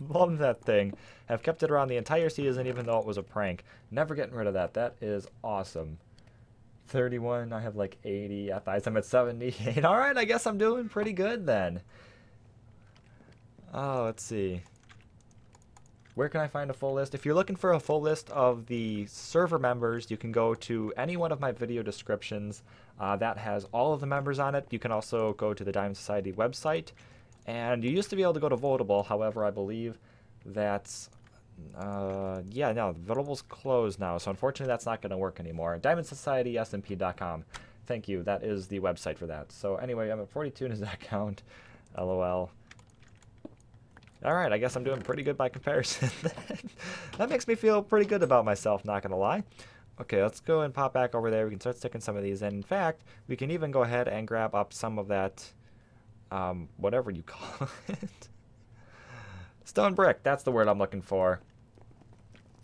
Love that thing. I've kept it around the entire season, even though it was a prank. Never getting rid of that. That is awesome. 31, I have like 80. I'm at 78. All right, I guess I'm doing pretty good then. Oh, let's see. Where can I find a full list? If you're looking for a full list of the server members, you can go to any one of my video descriptions. That has all of the members on it. You can also go to the Diamond Society website. And you used to be able to go to Votable. However, I believe that's... yeah, no, Votable's closed now. So unfortunately, that's not going to work anymore. DiamondSocietySMP.com. Thank you. That is the website for that. So anyway, I'm at 42 in his account. LOL. Alright, I guess I'm doing pretty good by comparison. That makes me feel pretty good about myself, not gonna lie. Okay, let's go and pop back over there. We can start sticking some of these in. In fact, we can even go ahead and grab up some of that, whatever you call it. Stone brick, that's the word I'm looking for.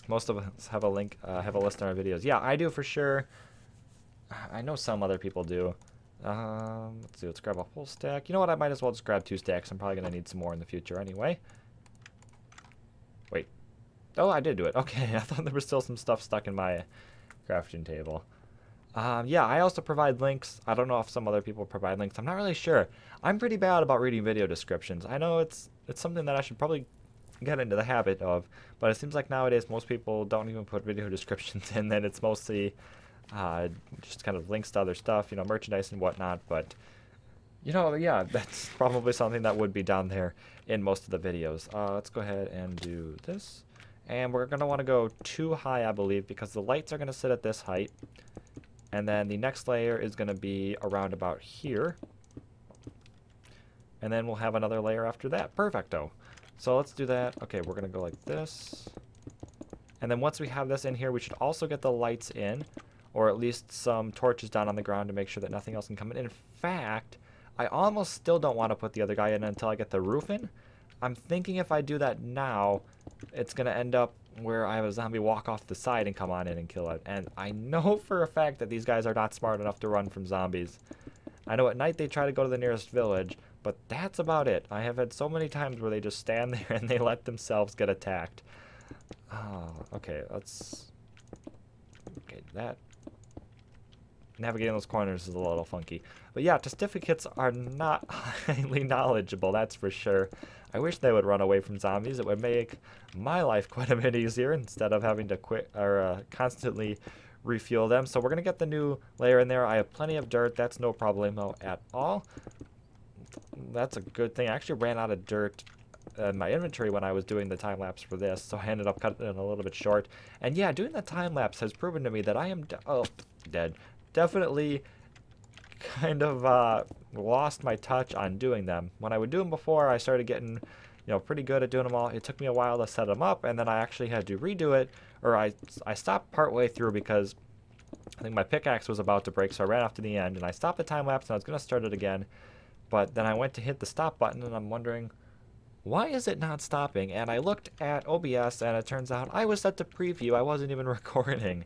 Most of us have a link, have a list in our videos. Yeah, I do for sure. I know some other people do. Let's see, let's grab a whole stack. You know what, I might as well just grab 2 stacks. I'm probably going to need some more in the future anyway. Wait. Oh, I did do it. Okay, I thought there was still some stuff stuck in my crafting table. Yeah, I also provide links. I don't know if some other people provide links. I'm not really sure. I'm pretty bad about reading video descriptions. I know it's something that I should probably get into the habit of, but it seems like nowadays most people don't even put video descriptions in. Then it's mostly just kind of links to other stuff, you know, merchandise and whatnot. But you know, yeah, that's probably something that would be down there in most of the videos. Let's go ahead and do this. And we're going to want to go too high, I believe, because the lights are going to sit at this height. And then the next layer is going to be around about here. And then we'll have another layer after that. Perfecto. So let's do that. Okay, we're going to go like this. And then once we have this in here, we should also get the lights in, or at least some torches down on the ground to make sure that nothing else can come in. In fact, I almost still don't want to put the other guy in until I get the roof in. I'm thinking if I do that now, it's going to end up where I have a zombie walk off the side and come on in and kill it. And I know for a fact that these guys are not smart enough to run from zombies. I know at night they try to go to the nearest village, but that's about it. I have had so many times where they just stand there and they let themselves get attacked. Oh, okay, let's... Okay, that... Navigating those corners is a little funky. But yeah, testificates are not highly knowledgeable, that's for sure. I wish they would run away from zombies. It would make my life quite a bit easier instead of having to quit or constantly refuel them. So we're going to get the new layer in there. I have plenty of dirt. That's no problemo at all. That's a good thing. I actually ran out of dirt in my inventory when I was doing the time lapse for this, so I ended up cutting it a little bit short. And yeah, doing the time lapse has proven to me that I am dead. Definitely kind of lost my touch on doing them. When I would do them before, I started getting, you know, pretty good at doing them all. It took me a while to set them up, and then I actually had to redo it, or I stopped partway through because I think my pickaxe was about to break, so I ran off to the end, and I stopped the time lapse, and I was going to start it again, but then I went to hit the stop button, and I'm wondering, why is it not stopping? And I looked at OBS, and it turns out I was set to preview. I wasn't even recording.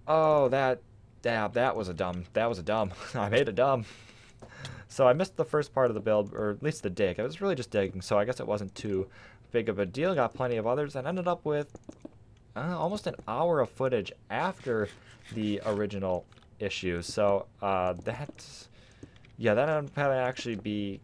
Oh, that was a dumb. I made a dumb. So I missed the first part of the build, or at least the dig. I was really just digging, so I guess it wasn't too big of a deal. Got plenty of others, and ended up with almost an hour of footage after the original issue. So that ended up having to actually be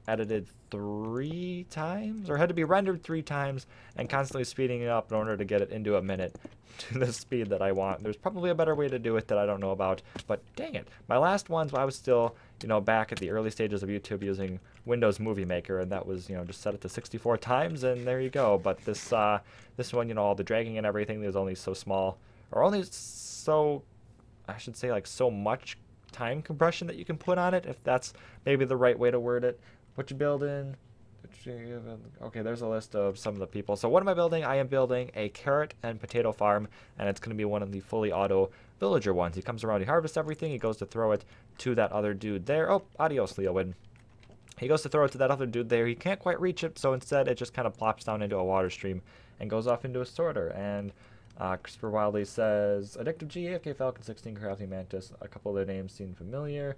edited 3 times, or had to be rendered 3 times, and constantly speeding it up in order to get it into a minute to the speed that I want. There's probably a better way to do it that I don't know about, but dang it. My last ones, I was still, you know, back at the early stages of YouTube using Windows Movie Maker, and that was, you know, just set it to 64 times, and there you go. But this one, you know, all the dragging and everything is only so small, or only so, I should say, like, so much time compression that you can put on it, if that's maybe the right way to word it. What you building? Okay, there's a list of some of the people. So what am I building? I am building a carrot and potato farm, and it's going to be one of the fully auto villager ones. He comes around, he harvests everything, he goes to throw it to that other dude there. Oh, adios, Leowin. He goes to throw it to that other dude there. He can't quite reach it, so instead it just kind of plops down into a water stream and goes off into a sorter. And Christopher Wildley says, Addictive G, AFK Falcon 16, Crafty Mantis. A couple of their names seem familiar.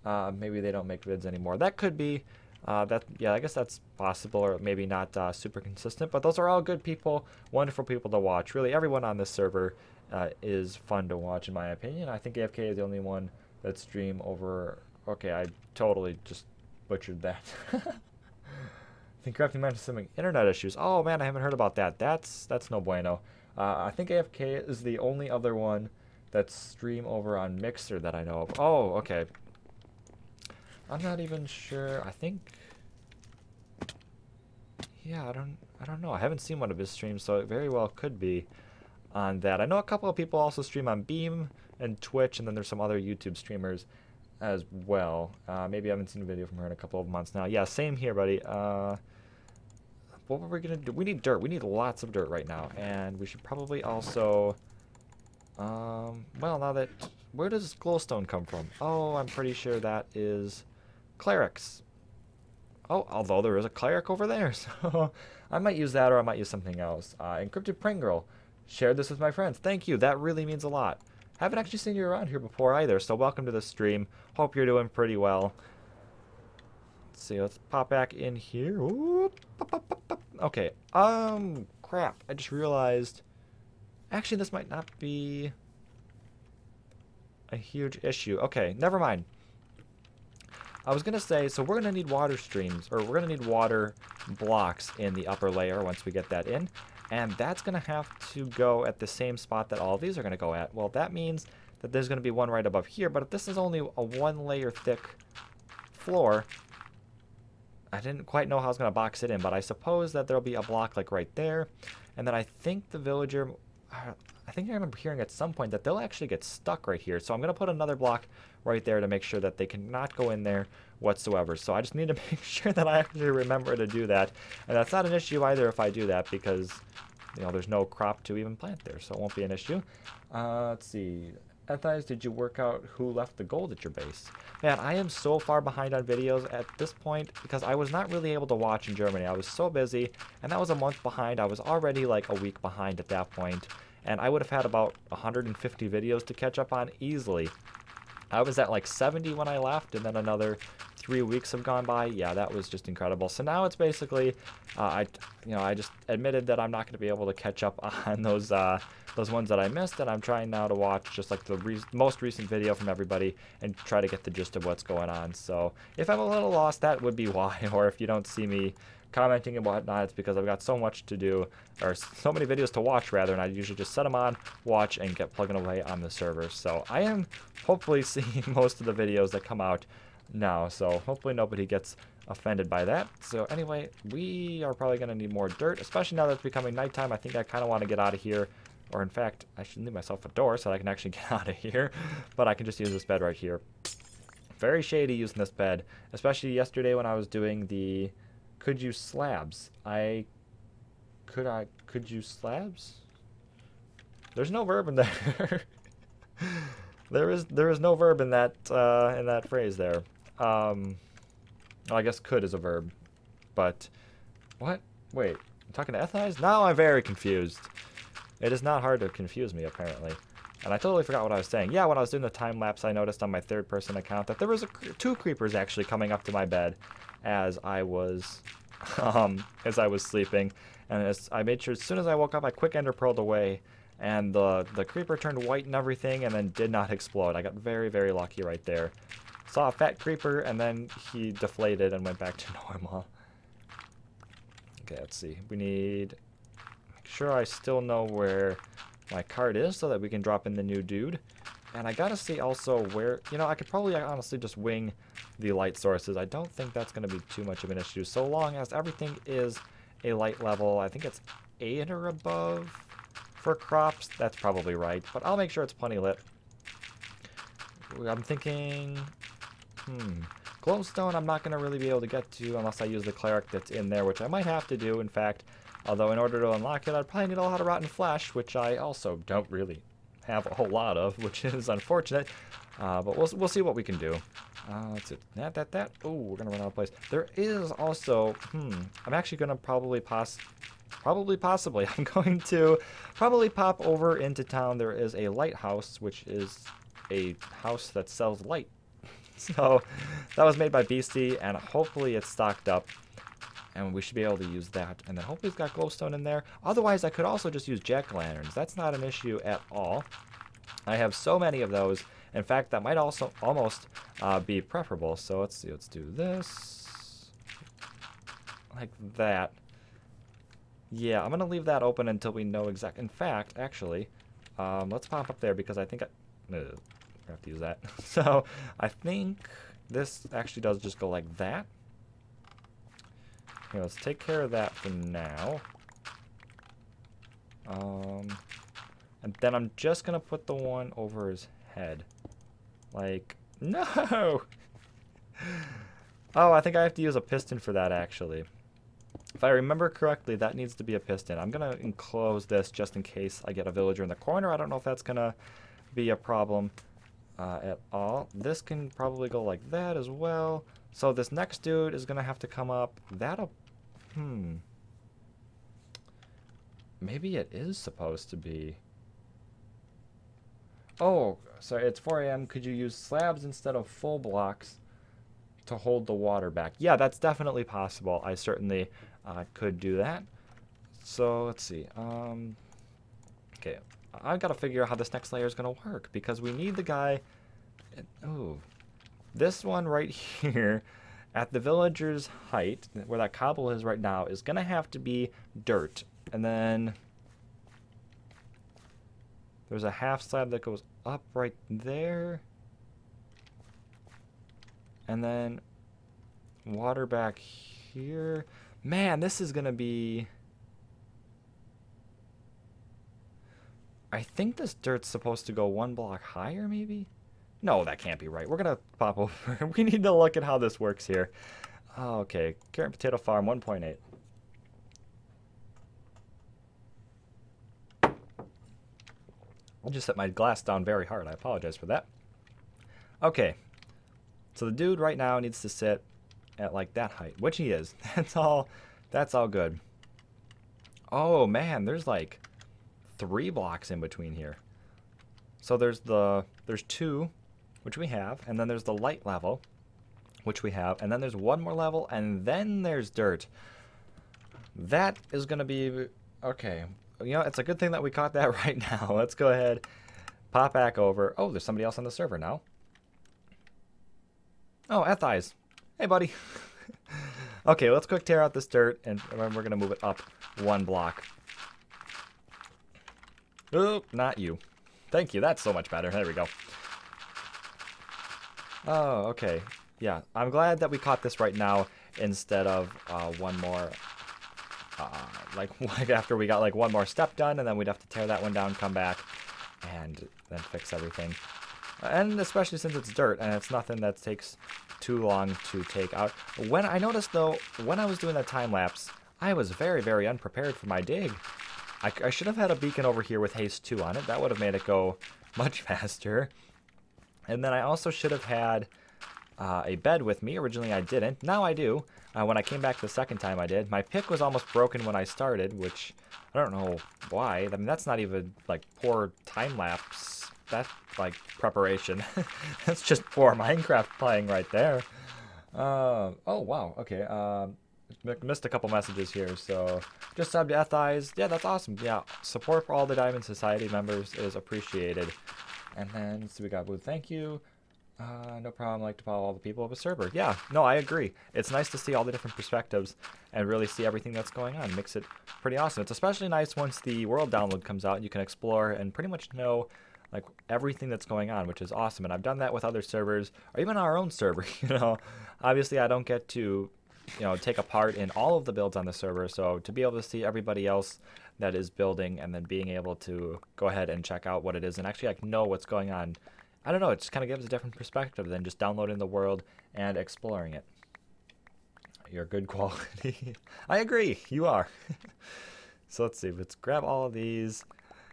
Maybe they don't make vids anymore. That could be. Yeah, I guess that's possible, or maybe not super consistent, but those are all good people, wonderful people to watch. Really, everyone on this server is fun to watch, in my opinion. I think AFK is the only one that stream over... Okay, I totally just butchered that. I think Crafty Man has some internet issues. Oh man, I haven't heard about that. That's no bueno. I think AFK is the only other one that stream over on Mixer that I know of. Oh, okay. I'm not even sure. I think, yeah, I don't know. I haven't seen one of his streams, so it very well could be on that. I know a couple of people also stream on Beam and Twitch, and then there's some other YouTube streamers as well. Maybe I haven't seen a video from her in a couple of months now. Yeah, same here, buddy. What were we gonna do? We need dirt. We need lots of dirt right now, and we should probably also, well, now that, where does glowstone come from? Oh, I'm pretty sure that is clerics. Oh, although there is a cleric over there, so I might use that, or I might use something else. Encrypted Pringle. Shared this with my friends. Thank you. That really means a lot. Haven't actually seen you around here before either, so welcome to the stream. Hope you're doing pretty well. Let's see. Let's pop back in here. Ooh, pop, pop, pop, pop. Okay. Crap. I just realized. Actually, this might not be. a huge issue. Okay, never mind. I was going to say, so we're going to need water streams, or we're going to need water blocks in the upper layer once we get that in. And that's going to have to go at the same spot that all of these are going to go at. Well, that means that there's going to be one right above here. But if this is only a 1 layer thick floor, I didn't quite know how I was going to box it in. But I suppose that there'll be a block like right there. And then I think the villager... I think I remember hearing at some point that they'll actually get stuck right here. So I'm going to put another block right there to make sure that they cannot go in there whatsoever. So I just need to make sure that I actually remember to do that. And that's not an issue either if I do that because, you know, there's no crop to even plant there. So it won't be an issue. Let's see. Ethies, did you work out who left the gold at your base? Man, I am so far behind on videos at this point because I was not really able to watch in Germany. I was so busy, and that was a month behind. I was already like a week behind at that point. And I would have had about 150 videos to catch up on easily. I was at like 70 when I left, and then another 3 weeks have gone by. Yeah, that was just incredible. So now it's basically, I just admitted that I'm not going to be able to catch up on those ones that I missed, and I'm trying now to watch just like the most recent video from everybody and try to get the gist of what's going on. So if I'm a little lost, that would be why. Or if you don't see me commenting and whatnot, it's because I've got so much to do, or so many videos to watch rather, and I usually just set them on, watch, and get plugging away on the server. So I am hopefully seeing most of the videos that come out now, so hopefully nobody gets offended by that. So anyway, we are probably going to need more dirt, especially now that it's becoming nighttime. I think I kind of want to get out of here, or in fact, I should leave myself a door so that I can actually get out of here, but I can just use this bed right here. Very shady using this bed, especially yesterday when I was doing the could use slabs. Could use slabs? There's no verb in there. there is no verb in that phrase there. Well, I guess could is a verb, but what? Wait, I'm talking to Ethies? Now I'm very confused. It is not hard to confuse me apparently. And I totally forgot what I was saying. Yeah, when I was doing the time lapse, I noticed on my third-person account that there was two creepers actually coming up to my bed as I was sleeping. And I made sure as soon as I woke up, I quick ender pearled away, and the creeper turned white and everything, and then did not explode. I got very, very lucky right there. Saw a fat creeper, and then he deflated and went back to normal. Okay, let's see. We need... Make sure I still know where my card is so that we can drop in the new dude. And I gotta see also where... You know, I could probably honestly just wing the light sources. I don't think that's going to be too much of an issue, so long as everything is a light level. I think it's 8 or above for crops. That's probably right, but I'll make sure it's plenty lit. I'm thinking... glowstone I'm not going to really be able to get to unless I use the cleric that's in there, which I might have to do, in fact. Although in order to unlock it, I'd probably need a lot of rotten flesh, which I also don't really have a whole lot of, which is unfortunate. But we'll see what we can do. Let's see. That. Oh, we're going to run out of place. There is also... I'm actually going to possibly, I'm going to probably pop over into town. There is a lighthouse, which is a house that sells light. So that was made by Beastie, and hopefully it's stocked up. And we should be able to use that. And then hopefully it's got glowstone in there. Otherwise, I could also just use jack-o'-lanterns. That's not an issue at all. I have so many of those. In fact, that might also almost be preferable. So let's see. Let's do this. Like that. Yeah, I'm going to leave that open until we know exactly. In fact, actually, let's pop up there because I think I have to use that. So I think this actually does just go like that. Here, let's take care of that for now. And then I'm just going to put the one over his head. Like, no! Oh, I think I have to use a piston for that, actually. If I remember correctly, that needs to be a piston. I'm going to enclose this just in case I get a villager in the corner. I don't know if that's going to be a problem at all. This can probably go like that as well. So this next dude is going to have to come up. That'll... Maybe it is supposed to be... Oh, sorry, it's 4 a.m. Could you use slabs instead of full blocks to hold the water back? Yeah, that's definitely possible. I certainly could do that. So, let's see. Okay, I've got to figure out how this next layer is going to work, because we need the guy... Oh, this one right here at the villager's height, where that cobble is right now, is going to have to be dirt. And then there's a half slab that goes up right there. And then water back here. Man, this is going to be... I think this dirt's supposed to go 1 block higher, maybe? No, that can't be right. We're going to pop over. We need to look at how this works here. Okay, carrot and potato farm 1.8. I just set my glass down very hard. I apologize for that. Okay, so the dude right now needs to sit at like that height, which he is. That's all good. Oh man, there's like 3 blocks in between here. So there's 2, which we have, and then there's the light level, which we have, and then there's 1 more level, and then there's dirt. That is going to be... Okay, you know, it's a good thing that we caught that right now. Let's go ahead, pop back over. Oh, there's somebody else on the server now. Oh, Ethise. Hey, buddy. Okay, let's quick tear out this dirt, and we're going to move it up 1 block. Oh, not you. Thank you. That's so much better. There we go. Oh, okay. Yeah, I'm glad that we caught this right now instead of 1 more. Like after we got like 1 more step done, and then we'd have to tear that one down, come back, and then fix everything. And especially since it's dirt and it's nothing that takes too long to take out. When I noticed though, when I was doing that time lapse, I was very, very unprepared for my dig. I should have had a beacon over here with haste 2 on it. That would have made it go much faster. And then I also should have had a bed with me. Originally I didn't. Now I do. When I came back the second time I did. My pick was almost broken when I started, which I don't know why. I mean, that's not even like poor time lapse. That's like preparation. That's just poor Minecraft playing right there. Oh, wow. Okay. Missed a couple messages here, so just subbed to Ethise. Yeah, that's awesome. Yeah, support for all the Diamond Society members is appreciated. And then let's see, we got Blue. Thank you. No problem. Like to follow all the people of a server. Yeah, no, I agree. It's nice to see all the different perspectives and really see everything that's going on. It makes it pretty awesome. It's especially nice once the world download comes out. You can explore and pretty much know like everything that's going on, which is awesome. And I've done that with other servers or even our own server. You know, obviously I don't get to take a part in all of the builds on the server, so to be able to see everybody else that is building and then being able to go ahead and check out what it is and actually like know what's going on, I don't know, it just kind of gives a different perspective than just downloading the world and exploring it. You're good quality. I agree, you are. So let's see, let's grab all of these,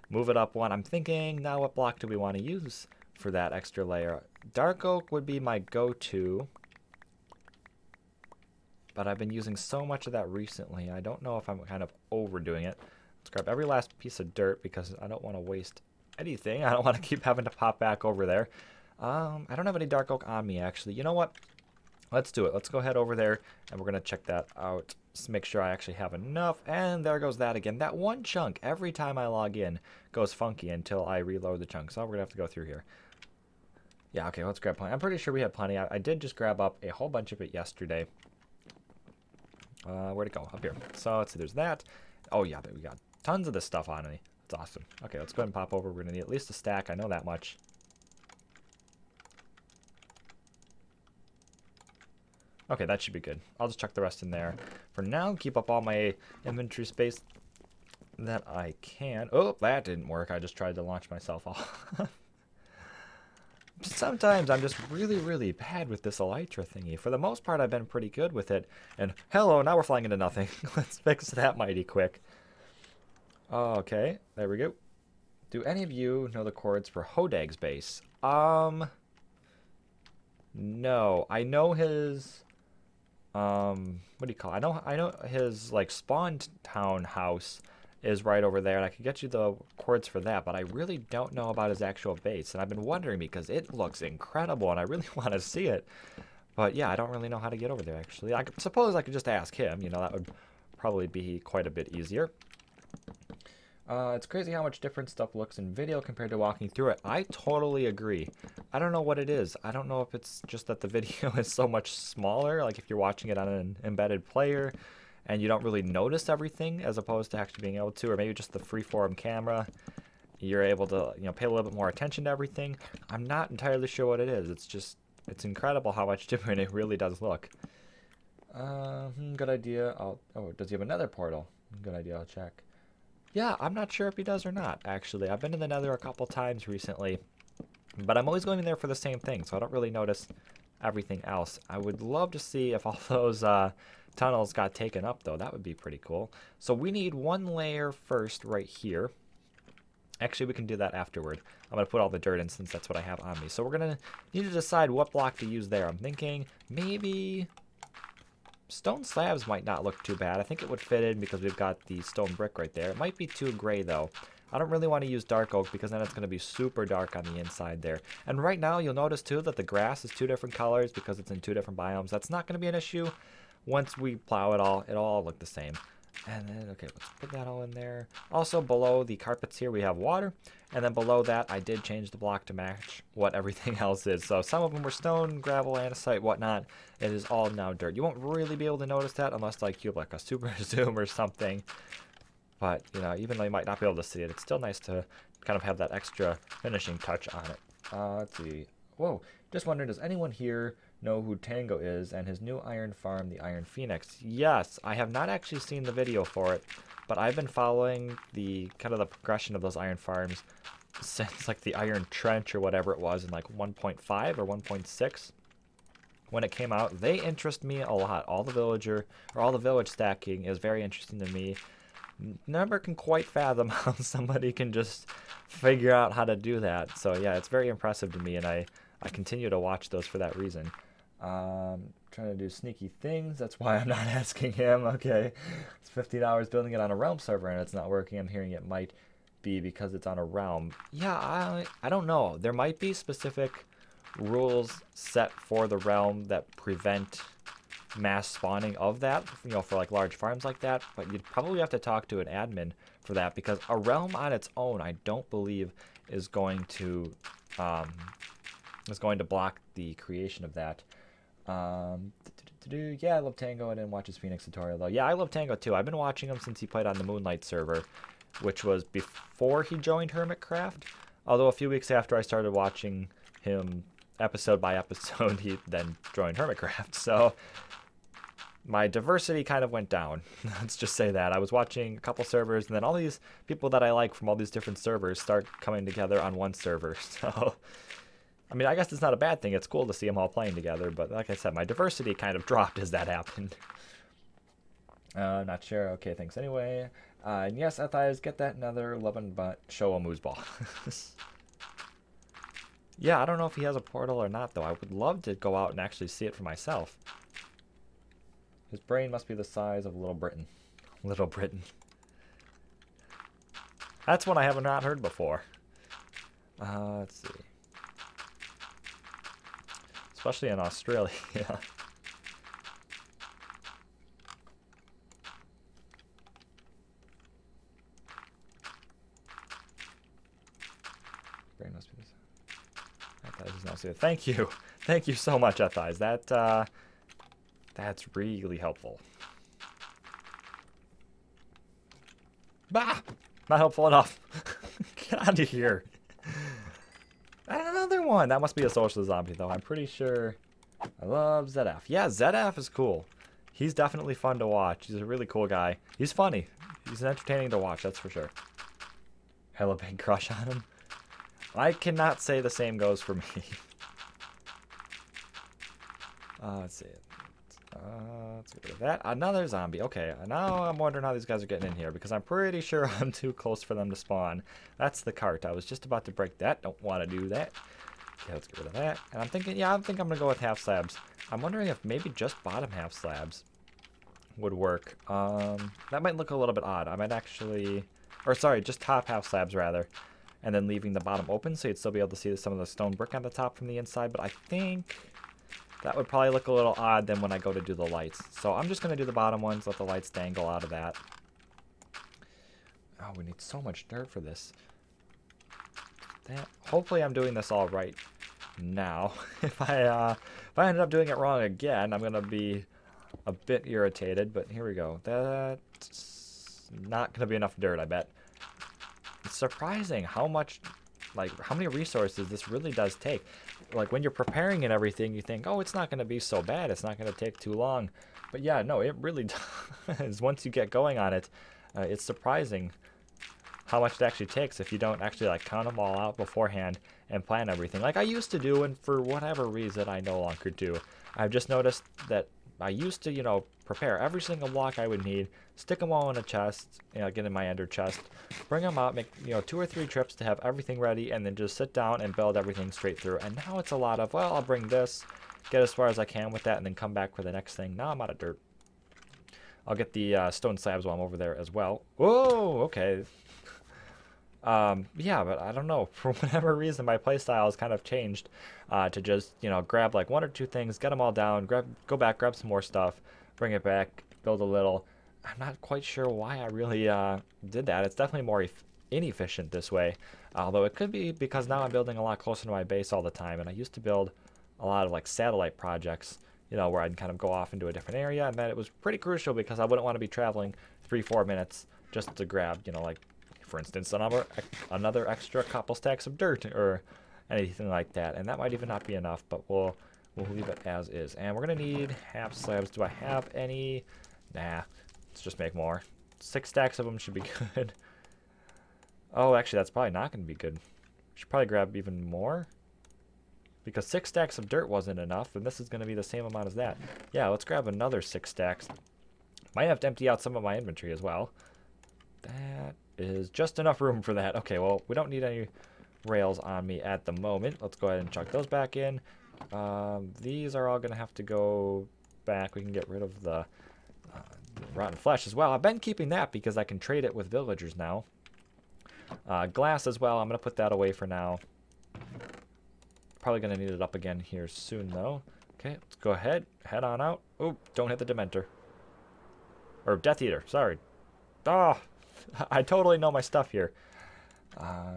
move it up 1. I'm thinking now, what block do we want to use for that extra layer? Dark oak would be my go-to, but I've been using so much of that recently. I don't know if I'm kind of overdoing it. Let's grab every last piece of dirt because I don't want to waste anything. I don't want to keep having to pop back over there. I don't have any dark oak on me, actually. You know what? Let's do it. Let's go ahead over there, and we're going to check that out. Just make sure I actually have enough. And there goes that again. That one chunk, every time I log in, goes funky until I reload the chunk. So we're going to have to go through here. Yeah, okay, let's grab plenty. I'm pretty sure we had plenty. I did just grab up a whole bunch of it yesterday. Where'd it go? Up here. So let's see, there's that. Oh yeah, we got tons of this stuff on me. That's awesome. Okay, let's go ahead and pop over. We're gonna need at least a stack. I know that much. Okay, that should be good. I'll just chuck the rest in there. For now, keep up all my inventory space that I can. Oh, that didn't work. I just tried to launch myself off. Sometimes I'm just really, really bad with this elytra thingy. For the most part, I've been pretty good with it. And hello, now we're flying into nothing. Let's fix that mighty quick. Okay, there we go. Do any of you know the chords for Hodag's base? No. I know his... what do you call it? I know his, like, spawn town house is right over there, and I could get you the chords for that, but I really don't know about his actual base, and I've been wondering because it looks incredible, and I really want to see it. But yeah, I don't really know how to get over there, actually. I suppose I could just ask him, you know, that would probably be quite a bit easier. It's crazy how much different stuff looks in video compared to walking through it. I totally agree. I don't know what it is. I don't know if it's just that the video is so much smaller, like if you're watching it on an embedded player and you don't really notice everything as opposed to actually being able to, or maybe just the freeform camera, you're able to, pay a little bit more attention to everything. I'm not entirely sure what it is. It's incredible how much different it really does look. Good idea. Oh, does he have another portal? Good idea. I'll check. Yeah, I'm not sure if he does or not, actually. I've been in the Nether a couple times recently, but I'm always going in there for the same thing, so I don't really notice everything else. I would love to see if all those tunnels got taken up, though. That would be pretty cool. So we need one layer first right here. Actually, we can do that afterward. I'm going to put all the dirt in since that's what I have on me. So we're going to need to decide what block to use there. I'm thinking maybe stone slabs might not look too bad. I think it would fit in because we've got the stone brick right there. It might be too gray though. I don't really want to use dark oak because then it's going to be super dark on the inside there. And right now you'll notice too that the grass is two different colors because it's in two different biomes. That's not going to be an issue. Once we plow it'll all look the same. And then, okay, let's put that all in there. Also, below the carpets here, we have water. And then below that, I did change the block to match what everything else is. So some of them were stone, gravel, andesite, whatnot. It is all now dirt. You won't really be able to notice that unless like you have like a super zoom or something. But, even though you might not be able to see it, it's still nice to kind of have that extra finishing touch on it. Let's see. Whoa, just wondering, does anyone here know who Tango is and his new iron farm, the Iron Phoenix? Yes, I have not actually seen the video for it, but I've been following the kind of the progression of those iron farms since like the Iron Trench or whatever it was in like 1.5 or 1.6 when it came out. They interest me a lot. All the village stacking is very interesting to me. Never can quite fathom how somebody can just figure out how to do that. So yeah, it's very impressive to me, and I continue to watch those for that reason. Trying to do sneaky things. That's why I'm not asking him. Okay, it's 15 hours building it on a realm server and it's not working. I'm hearing it might be because it's on a realm. Yeah, I don't know. There might be specific rules set for the realm that prevent mass spawning of that, for like large farms like that. But you'd probably have to talk to an admin for that because a realm on its own, I don't believe, is going to block the creation of that. Yeah, I love Tango. I didn't watch his Phoenix tutorial though. Yeah, I love Tango too. I've been watching him since he played on the Moonlight server, which was before he joined Hermitcraft. Although a few weeks after I started watching him episode by episode, he then joined Hermitcraft. So my diversity kind of went down. Let's just say that. I was watching a couple servers, and then all these people that I like from all these different servers start coming together on one server. So I mean, I guess it's not a bad thing. It's cool to see them all playing together, but like I said, my diversity kind of dropped as that happened. Not sure. Okay, thanks anyway. And yes, Ethias, get that Nether 11 but show a moose ball. Yeah, I don't know if he has a portal or not, though. I would love to go out and actually see it for myself. His brain must be the size of Little Britain. Little Britain. That's one I have not heard before. Let's see. Especially in Australia. Brain must be this. Thank you. Thank you so much, Ethies. That's really helpful. Bah! Not helpful enough. Get out of here. Another one. That must be a social zombie, though. I'm pretty sure. I love ZF. Yeah, ZF is cool. He's definitely fun to watch. He's a really cool guy. He's funny. He's entertaining to watch, that's for sure. Hella big crush on him. I cannot say the same goes for me. Let's see. Let's get rid of that. Another zombie. Okay, now I'm wondering how these guys are getting in here because I'm pretty sure I'm too close for them to spawn. That's the cart. I was just about to break that. Don't want to do that. Okay, let's get rid of that. And I'm thinking, yeah, I think I'm going to go with half slabs. I'm wondering if maybe just bottom half slabs would work. That might look a little bit odd. I might actually, or sorry, just top half slabs rather. And then leaving the bottom open so you'd still be able to see some of the stone brick on the top from the inside. But I think that would probably look a little odd then when I go to do the lights. So I'm just going to do the bottom ones, let the lights dangle out of that. Oh, we need so much dirt for this. Hopefully I'm doing this all right now. If I ended up doing it wrong again, I'm gonna be a bit irritated. But here we go. That's not gonna be enough dirt, I bet. It's surprising how much, like, how many resources this really does take. Like, when you're preparing and everything, you think, oh, it's not gonna be so bad. It's not gonna take too long. But yeah, no, it really does. Once you get going on it, it's surprising how much it actually takes if you don't actually like count them all out beforehand and plan everything like I used to do, and for whatever reason I no longer do. I've just noticed that I used to, you know, prepare every single block I would need, stick them all in a chest, you know, get in my ender chest, bring them out, make, you know, 2 or 3 trips to have everything ready, and then just sit down and build everything straight through. And now it's a lot of, well, I'll bring this, get as far as I can with that, and then come back for the next thing. Now I'm out of dirt. I'll get the stone slabs while I'm over there as well. Whoa, okay. Yeah, but I don't know. For whatever reason, my playstyle has kind of changed to just, you know, grab like 1 or 2 things, get them all down, go back, grab some more stuff, bring it back, build a little. I'm not quite sure why I really did that. It's definitely more inefficient this way. Although it could be because now I'm building a lot closer to my base all the time, and I used to build a lot of like satellite projects, you know, where I'd kind of go off into a different area, and that it was pretty crucial because I wouldn't want to be traveling 3-4 minutes just to grab, you know, like, for instance, another extra couple stacks of dirt or anything like that. And that might even not be enough, but we'll leave it as is. And we're gonna need half slabs. Do I have any? Nah, let's just make more. 6 stacks of them should be good. Oh, actually, that's probably not gonna be good. Should probably grab even more, because 6 stacks of dirt wasn't enough, and this is gonna be the same amount as that. Yeah, let's grab another 6 stacks. Might have to empty out some of my inventory as well. That is just enough room for that. Okay, well, we don't need any rails on me at the moment. Let's go ahead and chuck those back in. These are all going to have to go back. We can get rid of the rotten flesh as well. I've been keeping that because I can trade it with villagers now. Glass as well. I'm going to put that away for now. Probably going to need it up again here soon, though. Okay, let's go ahead. Head on out. Oh, don't hit the Dementor. Or Death Eater, sorry. Oh, I totally know my stuff here.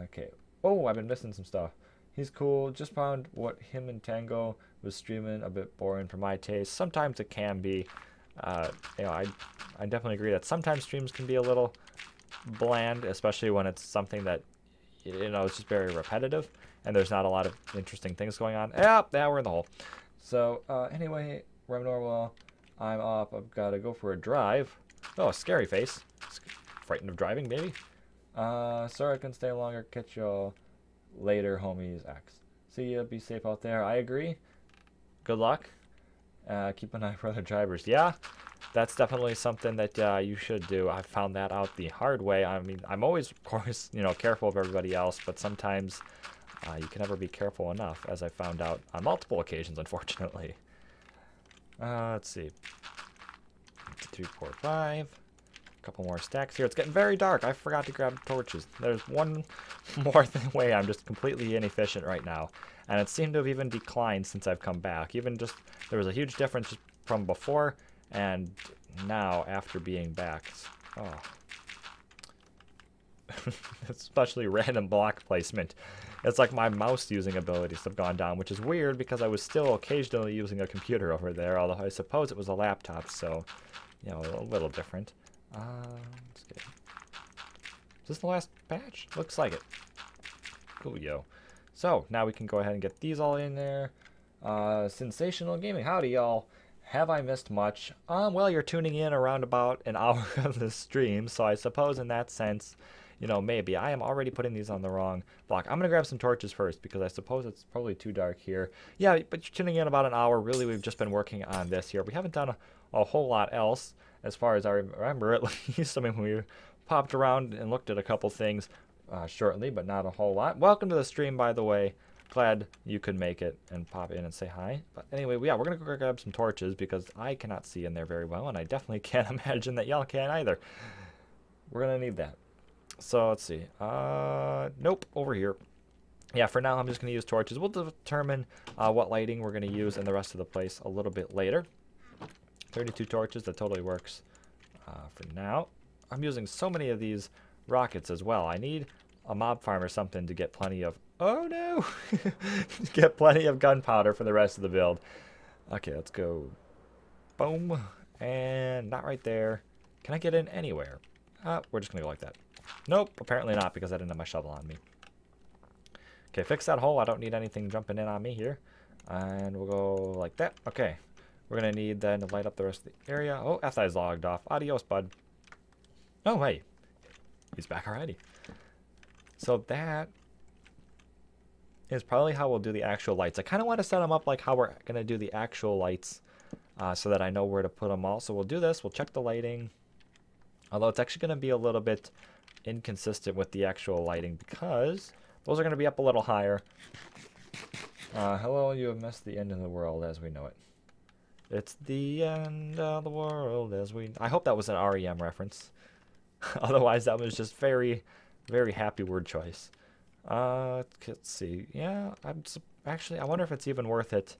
Okay. Oh, I've been missing some stuff. He's cool. Just found what him and Tango was streaming. A bit boring for my taste. Sometimes it can be. You know, I definitely agree that sometimes streams can be a little bland, especially when it's something that, you know, it's just very repetitive and there's not a lot of interesting things going on. Yep, yeah, we're in the hole. So, anyway, Rem Norwell, I'm up. I've got to go for a drive. Oh, a scary face. Frightened of driving, maybe? Sorry I couldn't stay longer. Catch y'all later, homies. X. See ya. Be safe out there. I agree. Good luck. Keep an eye for other drivers. Yeah, that's definitely something that you should do. I found that out the hard way. I mean, I'm always, of course, you know, careful of everybody else, but sometimes you can never be careful enough, as I found out on multiple occasions, unfortunately. Let's see. 2, 3, 4, 5. Couple more stacks here. It's getting very dark. I forgot to grab torches. There's one more way I'm just completely inefficient right now, and it seemed to have even declined since I've come back. Even just, there was a huge difference from before and now after being back. Oh. Especially random block placement. It's like my mouse using abilities have gone down, which is weird because I was still occasionally using a computer over there, although I suppose it was a laptop, so, you know, a little different. Let's get... Is this the last patch? Looks like it. Coolio. So, now we can go ahead and get these all in there. Sensational Gaming. Howdy, y'all. Have I missed much? Well, you're tuning in around about an hour of the stream, so I suppose in that sense, you know, maybe. I am already putting these on the wrong block. I'm going to grab some torches first, because I suppose it's probably too dark here. Yeah, but you're tuning in about an hour. Really, we've just been working on this here. We haven't done a whole lot else, as far as I remember at least. I mean, we popped around and looked at a couple things shortly, but not a whole lot. Welcome to the stream, by the way. Glad you could make it and pop in and say hi. But anyway, yeah, we're going to go grab some torches, because I cannot see in there very well, and I definitely can't imagine that y'all can either. We're going to need that. So let's see. Nope, over here. Yeah, for now I'm just going to use torches. We'll determine what lighting we're going to use in the rest of the place a little bit later. 32 torches, that totally works for now. I'm using so many of these rockets as well. I need a mob farm or something to get plenty of... Oh, no! Get plenty of gunpowder for the rest of the build. Okay, let's go. Boom. And not right there. Can I get in anywhere? We're just going to go like that. Nope, apparently not because I didn't have my shovel on me. Okay, fix that hole. I don't need anything jumping in on me here. And we'll go like that. Okay. We're going to need then to light up the rest of the area. Oh, F-Side's logged off. Adios, bud. Oh, hey. He's back already. So that is probably how we'll do the actual lights. I kind of want to set them up like how we're going to do the actual lights so that I know where to put them all. So we'll do this. We'll check the lighting. Although it's actually going to be a little bit inconsistent with the actual lighting because those are going to be up a little higher. Hello, you have missed the end of the world as we know it. It's the end of the world as we... I hope that was an REM reference. Otherwise, that was just very, very happy word choice. Let's see. Yeah, actually, I wonder if it's even worth it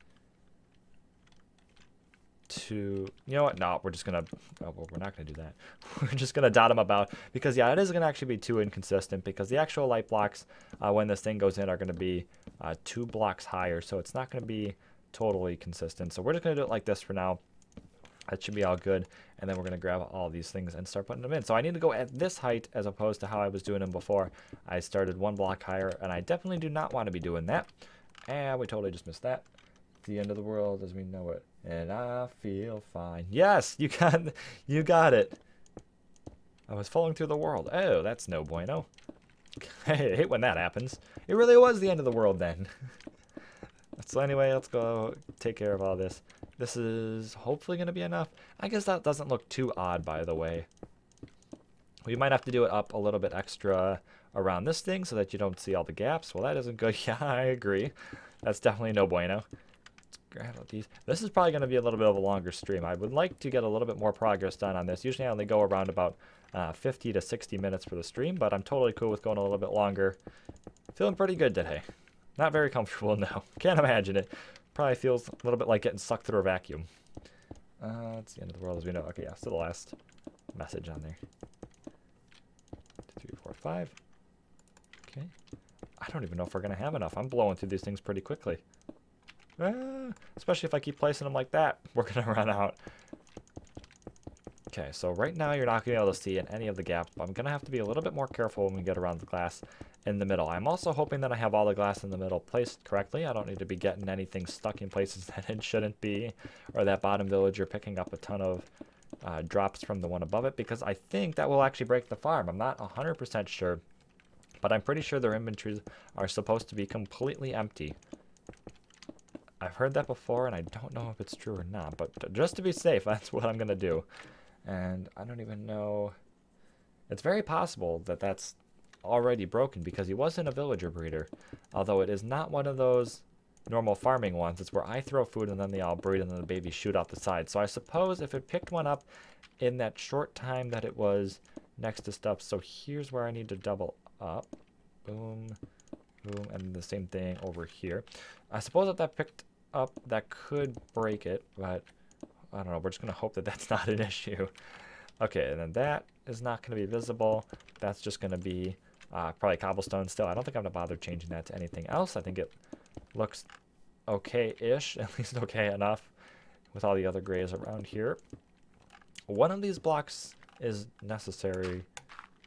to... You know what? No, we're just going to... Oh, well, we're not going to do that. We're just going to dot them about. Because, yeah, it is going to actually be too inconsistent. Because the actual light blocks, when this thing goes in, are going to be 2 blocks higher. So it's not going to be totally consistent. So we're just going to do it like this for now. That should be all good. And then we're going to grab all these things and start putting them in. So I need to go at this height as opposed to how I was doing them before. I started 1 block higher, and I definitely do not want to be doing that. And we totally just missed that. The end of the world as we know it. And I feel fine. Yes, you got it. I was falling through the world. Oh, that's no bueno. I hate when that happens. It really was the end of the world then. So anyway, let's go take care of all this. This is hopefully going to be enough. I guess that doesn't look too odd, by the way. We might have to do it up a little bit extra around this thing so that you don't see all the gaps. Well, that isn't good. Yeah, I agree. That's definitely no bueno. Let's grab these. This is probably going to be a little bit of a longer stream. I would like to get a little bit more progress done on this. Usually I only go around about 50 to 60 minutes for the stream, but I'm totally cool with going a little bit longer. Feeling pretty good today. Not very comfortable, no. Can't imagine it. Probably feels a little bit like getting sucked through a vacuum. It's the end of the world as we know. Okay, yeah, still the last message on there. 2, 3, 4, 5. Okay. I don't even know if we're going to have enough. I'm blowing through these things pretty quickly. Especially if I keep placing them like that. We're going to run out. Okay, so right now you're not going to be able to see in any of the gaps. But I'm going to have to be a little bit more careful when we get around the glass in the middle. I'm also hoping that I have all the glass in the middle placed correctly. I don't need to be getting anything stuck in places that it shouldn't be, or that bottom villager picking up a ton of drops from the one above it, because I think that will actually break the farm. I'm not 100% sure, but I'm pretty sure their inventories are supposed to be completely empty. I've heard that before, and I don't know if it's true or not, but just to be safe, that's what I'm going to do. And I don't even know... It's very possible that that's already broken because he wasn't a villager breeder. Although it is not one of those normal farming ones. It's where I throw food and then they all breed and then the babies shoot out the side. So I suppose if it picked one up in that short time that it was next to stuff. So here's where I need to double up. Boom, boom, and the same thing over here. I suppose if that picked up, that could break it, but I don't know. We're just going to hope that that's not an issue. Okay, and then that is not going to be visible. That's just going to be probably cobblestone still. I don't think I'm going to bother changing that to anything else. I think it looks okay-ish, at least okay enough with all the other grays around here. One of these blocks is necessary.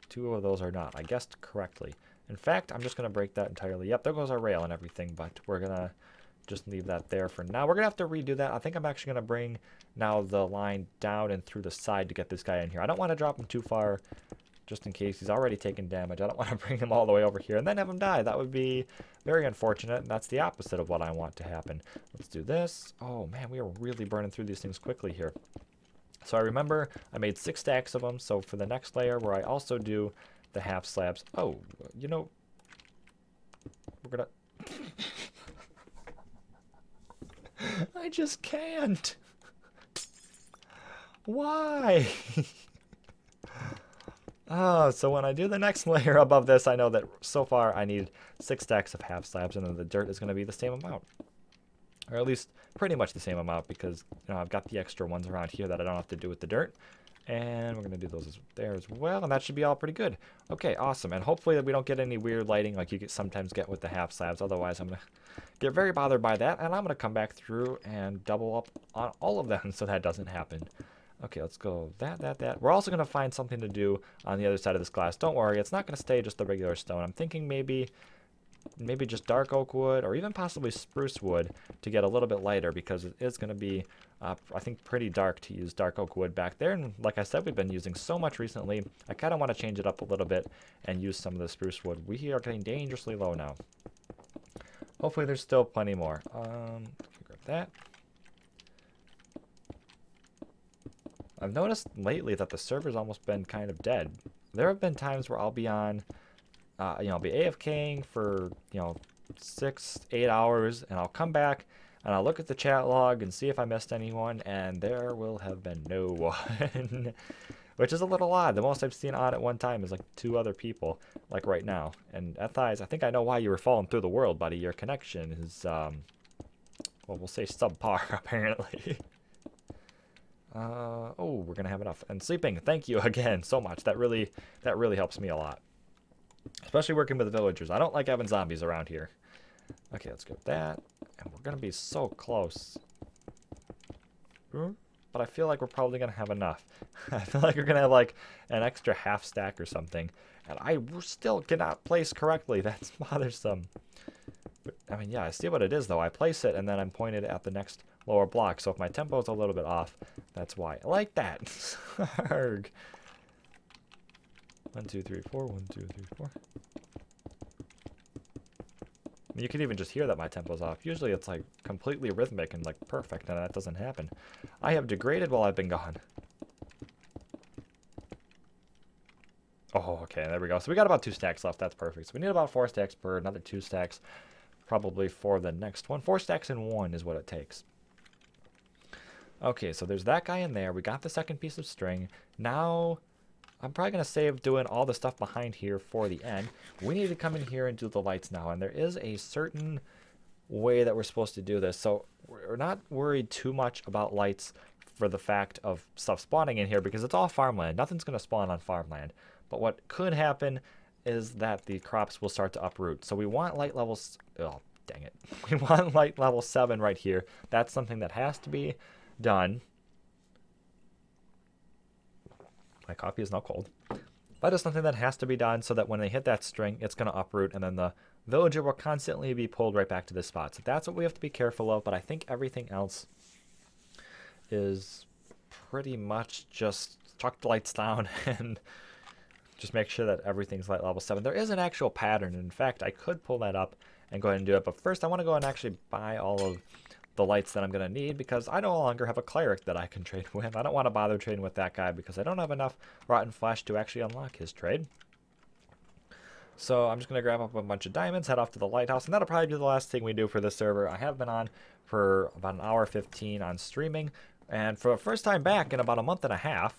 2 of those are not. I guessed correctly. In fact, I'm just going to break that entirely. Yep, there goes our rail and everything, but we're going to just leave that there for now. We're going to have to redo that. I think I'm actually going to bring now the line down and through the side to get this guy in here. I don't want to drop him too far just in case he's already taken damage. I don't want to bring him all the way over here and then have him die. That would be very unfortunate, and that's the opposite of what I want to happen. Let's do this. Oh, man, we are really burning through these things quickly here. So I remember I made 6 stacks of them, so for the next layer where I also do the half slabs. Oh, you know, we're going to... I just can't. Why? Oh, so when I do the next layer above this, I know that so far I need 6 stacks of half slabs, and then the dirt is going to be the same amount. Or at least pretty much the same amount because, you know, I've got the extra ones around here that I don't have to do with the dirt. And we're going to do those there as well, and that should be all pretty good. Okay, awesome. And hopefully we don't get any weird lighting like you sometimes get with the half slabs. Otherwise, I'm going to get very bothered by that, and I'm going to come back through and double up on all of them so that doesn't happen. Okay, let's go that. We're also going to find something to do on the other side of this glass. Don't worry, it's not going to stay just the regular stone. I'm thinking maybe just dark oak wood or even possibly spruce wood to get a little bit lighter, because it is going to be, I think, pretty dark to use dark oak wood back there. And like I said, we've been using so much recently, I kind of want to change it up a little bit and use some of the spruce wood. We are getting dangerously low now. Hopefully there's still plenty more. Grab that. I've noticed lately that the server's almost been kind of dead. There have been times where I'll be on, I'll be AFKing for, 6-8 hours, and I'll come back and I'll look at the chat log and see if I missed anyone, and there will have been no one, which is a little odd. The most I've seen on at one time is like 2 other people, like right now. And Ethies, I think I know why you were falling through the world, buddy. Your connection is, well, we'll say subpar, apparently. Oh, we're gonna have enough. And sleeping, thank you again so much. That really helps me a lot. Especially working with the villagers. I don't like having zombies around here. Okay, let's go with that. And we're going to be so close. But I feel like we're probably going to have enough. I feel like we're going to have like an extra half stack or something. And I still cannot place correctly. That's bothersome. But, I mean, yeah, I see what it is though. I place it and then I'm pointed at the next lower block. So if my tempo is a little bit off, that's why. I like that. Arg. 1, 2, 3, 4. 1, 2, 3, 4. You can even just hear that my tempo's off. Usually it's like completely rhythmic and like perfect, and that doesn't happen. I have degraded while I've been gone. Oh, okay, there we go. So we got about 2 stacks left. That's perfect. So we need about 4 stacks per, another 2 stacks probably for the next one. 4 stacks in 1 is what it takes. Okay, so there's that guy in there. We got the second piece of string. Now I'm probably going to save doing all the stuff behind here for the end. We need to come in here and do the lights now. And there is a certain way that we're supposed to do this. So we're not worried too much about lights for the fact of stuff spawning in here, because it's all farmland. Nothing's going to spawn on farmland. But what could happen is that the crops will start to uproot. So we want light levels... Oh, dang it. We want light level 7 right here. That's something that has to be done. My coffee is now cold. That is something that has to be done so that when they hit that string, it's going to uproot, and then the villager will constantly be pulled right back to this spot. So that's what we have to be careful of, but I think everything else is pretty much just chuck the lights down and just make sure that everything's light level 7. There is an actual pattern. In fact, I could pull that up and go ahead and do it, but first I want to go and actually buy all of the lights that I'm going to need, because I no longer have a cleric that I can trade with. I don't want to bother trading with that guy because I don't have enough rotten flesh to actually unlock his trade. So I'm just going to grab up a bunch of diamonds, head off to the lighthouse, and that'll probably be the last thing we do for this server. I have been on for about an hour 15 on streaming, and for the first time back in about a month and a half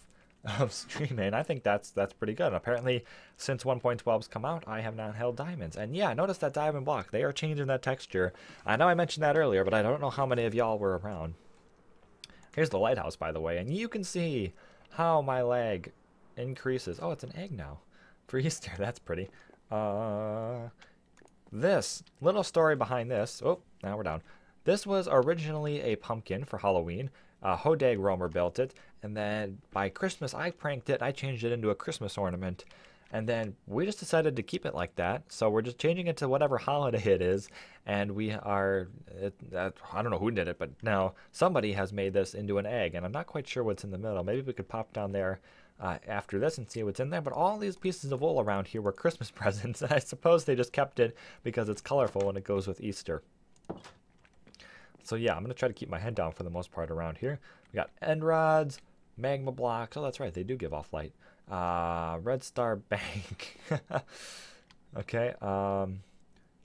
of streaming, I think that's pretty good. And apparently, since 1.12's come out, I have not held diamonds. And yeah, notice that diamond block. They are changing that texture. I know I mentioned that earlier, but I don't know how many of y'all were around. Here's the lighthouse, by the way, and you can see how my lag increases. Oh, it's an egg now for Easter. That's pretty. This little story behind this. Oh, now we're down. This was originally a pumpkin for Halloween. Hodag Roamer built it, and then by Christmas I pranked it. I changed it into a Christmas ornament, and then we just decided to keep it like that. So we're just changing it to whatever holiday it is, and we are, I don't know who did it, but now somebody has made this into an egg, and I'm not quite sure what's in the middle. Maybe we could pop down there after this and see what's in there. But all these pieces of wool around here were Christmas presents, and I suppose they just kept it because it's colorful and it goes with Easter. So yeah, I'm going to try to keep my head down for the most part around here. We got end rods, magma blocks. Oh, that's right. They do give off light. Red Star Bank. Okay.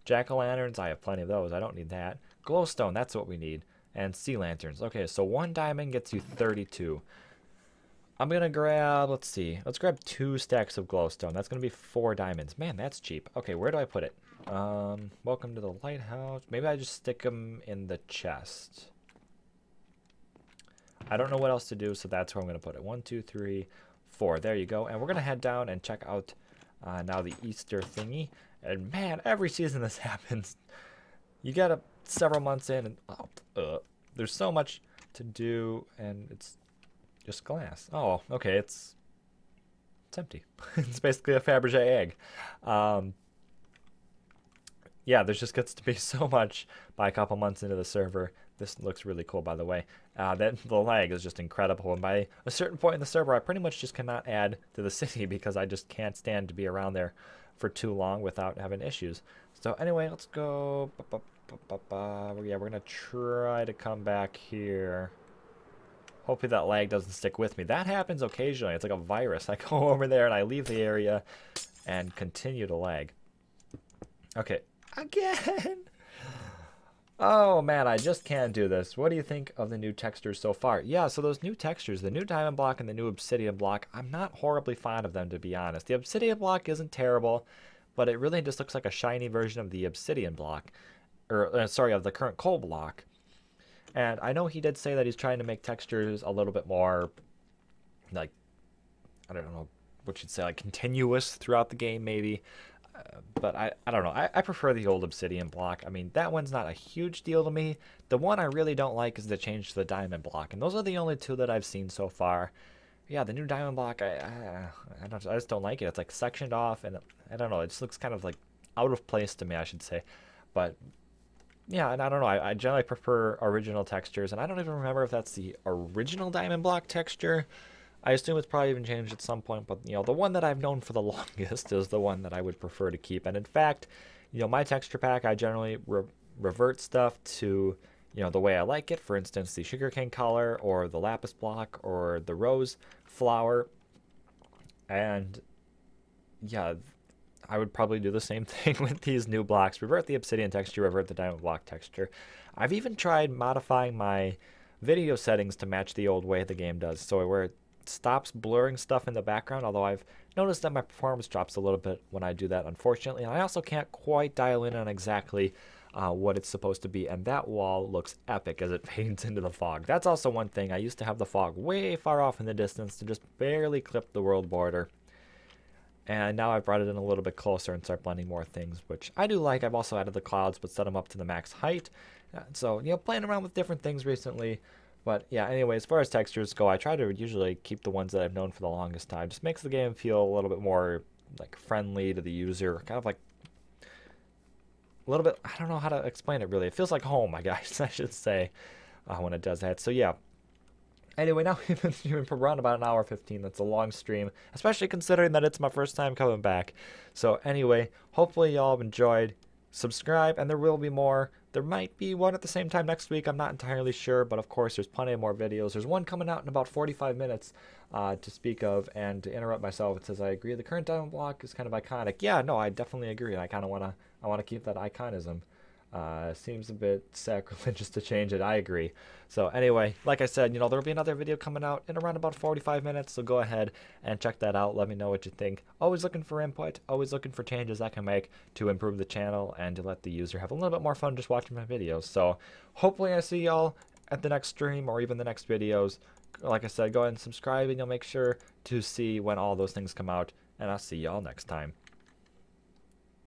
Jack-o'-lanterns. I have plenty of those. I don't need that. Glowstone. That's what we need. And sea lanterns. Okay, so 1 diamond gets you 32. I'm going to grab, let's see. Let's grab 2 stacks of glowstone. That's going to be 4 diamonds. Man, that's cheap. Okay, where do I put it? Welcome to the lighthouse. Maybe I just stick them in the chest. I don't know what else to do, so that's where I'm going to put it. 1, 2, 3, 4. There you go. And we're going to head down and check out now the Easter thingy. And man, every season this happens. You get several months in, and there's so much to do, and it's just glass. Oh, okay, it's empty. It's basically a Fabergé egg. Yeah, there just gets to be so much by a couple months into the server. This looks really cool, by the way. Then the lag is just incredible, and by a certain point in the server, I pretty much just cannot add to the city because I just can't stand to be around there for too long without having issues. So anyway, let's go. Yeah, we're gonna try to come back here. Hopefully that lag doesn't stick with me. That happens occasionally. It's like a virus. I go over there and I leave the area and continue to lag. Okay, again. Oh man, I just can't do this. What do you think of the new textures so far? Yeah, so those new textures, the new diamond block and the new obsidian block, I'm not horribly fond of them, to be honest. The obsidian block isn't terrible, but it really just looks like a shiny version of the obsidian block. Or, sorry, of the current coal block. And I know he did say that he's trying to make textures a little bit more, like, I don't know what you'd say, like continuous throughout the game, maybe. But I don't know. I prefer the old obsidian block. I mean, that one's not a huge deal to me. The one I really don't like is the change to the diamond block. And those are the only two that I've seen so far. Yeah, the new diamond block, I just don't like it. It's like sectioned off, and I don't know. It just looks kind of like out of place to me, I should say. But yeah, and I don't know. I generally prefer original textures, and I don't even remember if that's the original diamond block texture. I assume it's probably even changed at some point, but, you know, the one that I've known for the longest is the one that I would prefer to keep. And in fact, you know, my texture pack, I generally revert stuff to, you know, the way I like it. For instance, the sugarcane color, or the lapis block, or the rose flower. And yeah, I would probably do the same thing with these new blocks. Revert the obsidian texture, revert the diamond block texture. I've even tried modifying my video settings to match the old way the game does, so where it stops blurring stuff in the background, although I've noticed that my performance drops a little bit when I do that, unfortunately. And I also can't quite dial in on exactly what it's supposed to be, and that wall looks epic as it fades into the fog. That's also one thing. I used to have the fog way far off in the distance to just barely clip the world border. And now I've brought it in a little bit closer and start blending more things, which I do like. I've also added the clouds, but set them up to the max height. So, you know, playing around with different things recently. But yeah, anyway, as far as textures go, I try to usually keep the ones that I've known for the longest time. Just makes the game feel a little bit more like friendly to the user, kind of like a little bit, I don't know how to explain it really. It feels like home, I guess I should say, when it does that. So yeah. Anyway, now we've been streaming for around about an hour 15. That's a long stream, especially considering that it's my first time coming back. So anyway, hopefully y'all have enjoyed. Subscribe, and there will be more. There might be one at the same time next week. I'm not entirely sure, but of course there's plenty of more videos. There's one coming out in about 45 minutes to speak of, and to interrupt myself, it says I agree the current diamond block is kind of iconic. Yeah, no, I definitely agree. I kind of want to keep that iconism. Seems a bit sacrilegious to change it. I agree. So anyway, like I said, you know, there will be another video coming out in around about 45 minutes. So go ahead and check that out. Let me know what you think. Always looking for input. Always looking for changes I can make to improve the channel and to let the user have a little bit more fun just watching my videos. So hopefully I see y'all at the next stream or even the next videos. Like I said, go ahead and subscribe, and you'll make sure to see when all those things come out. And I'll see y'all next time.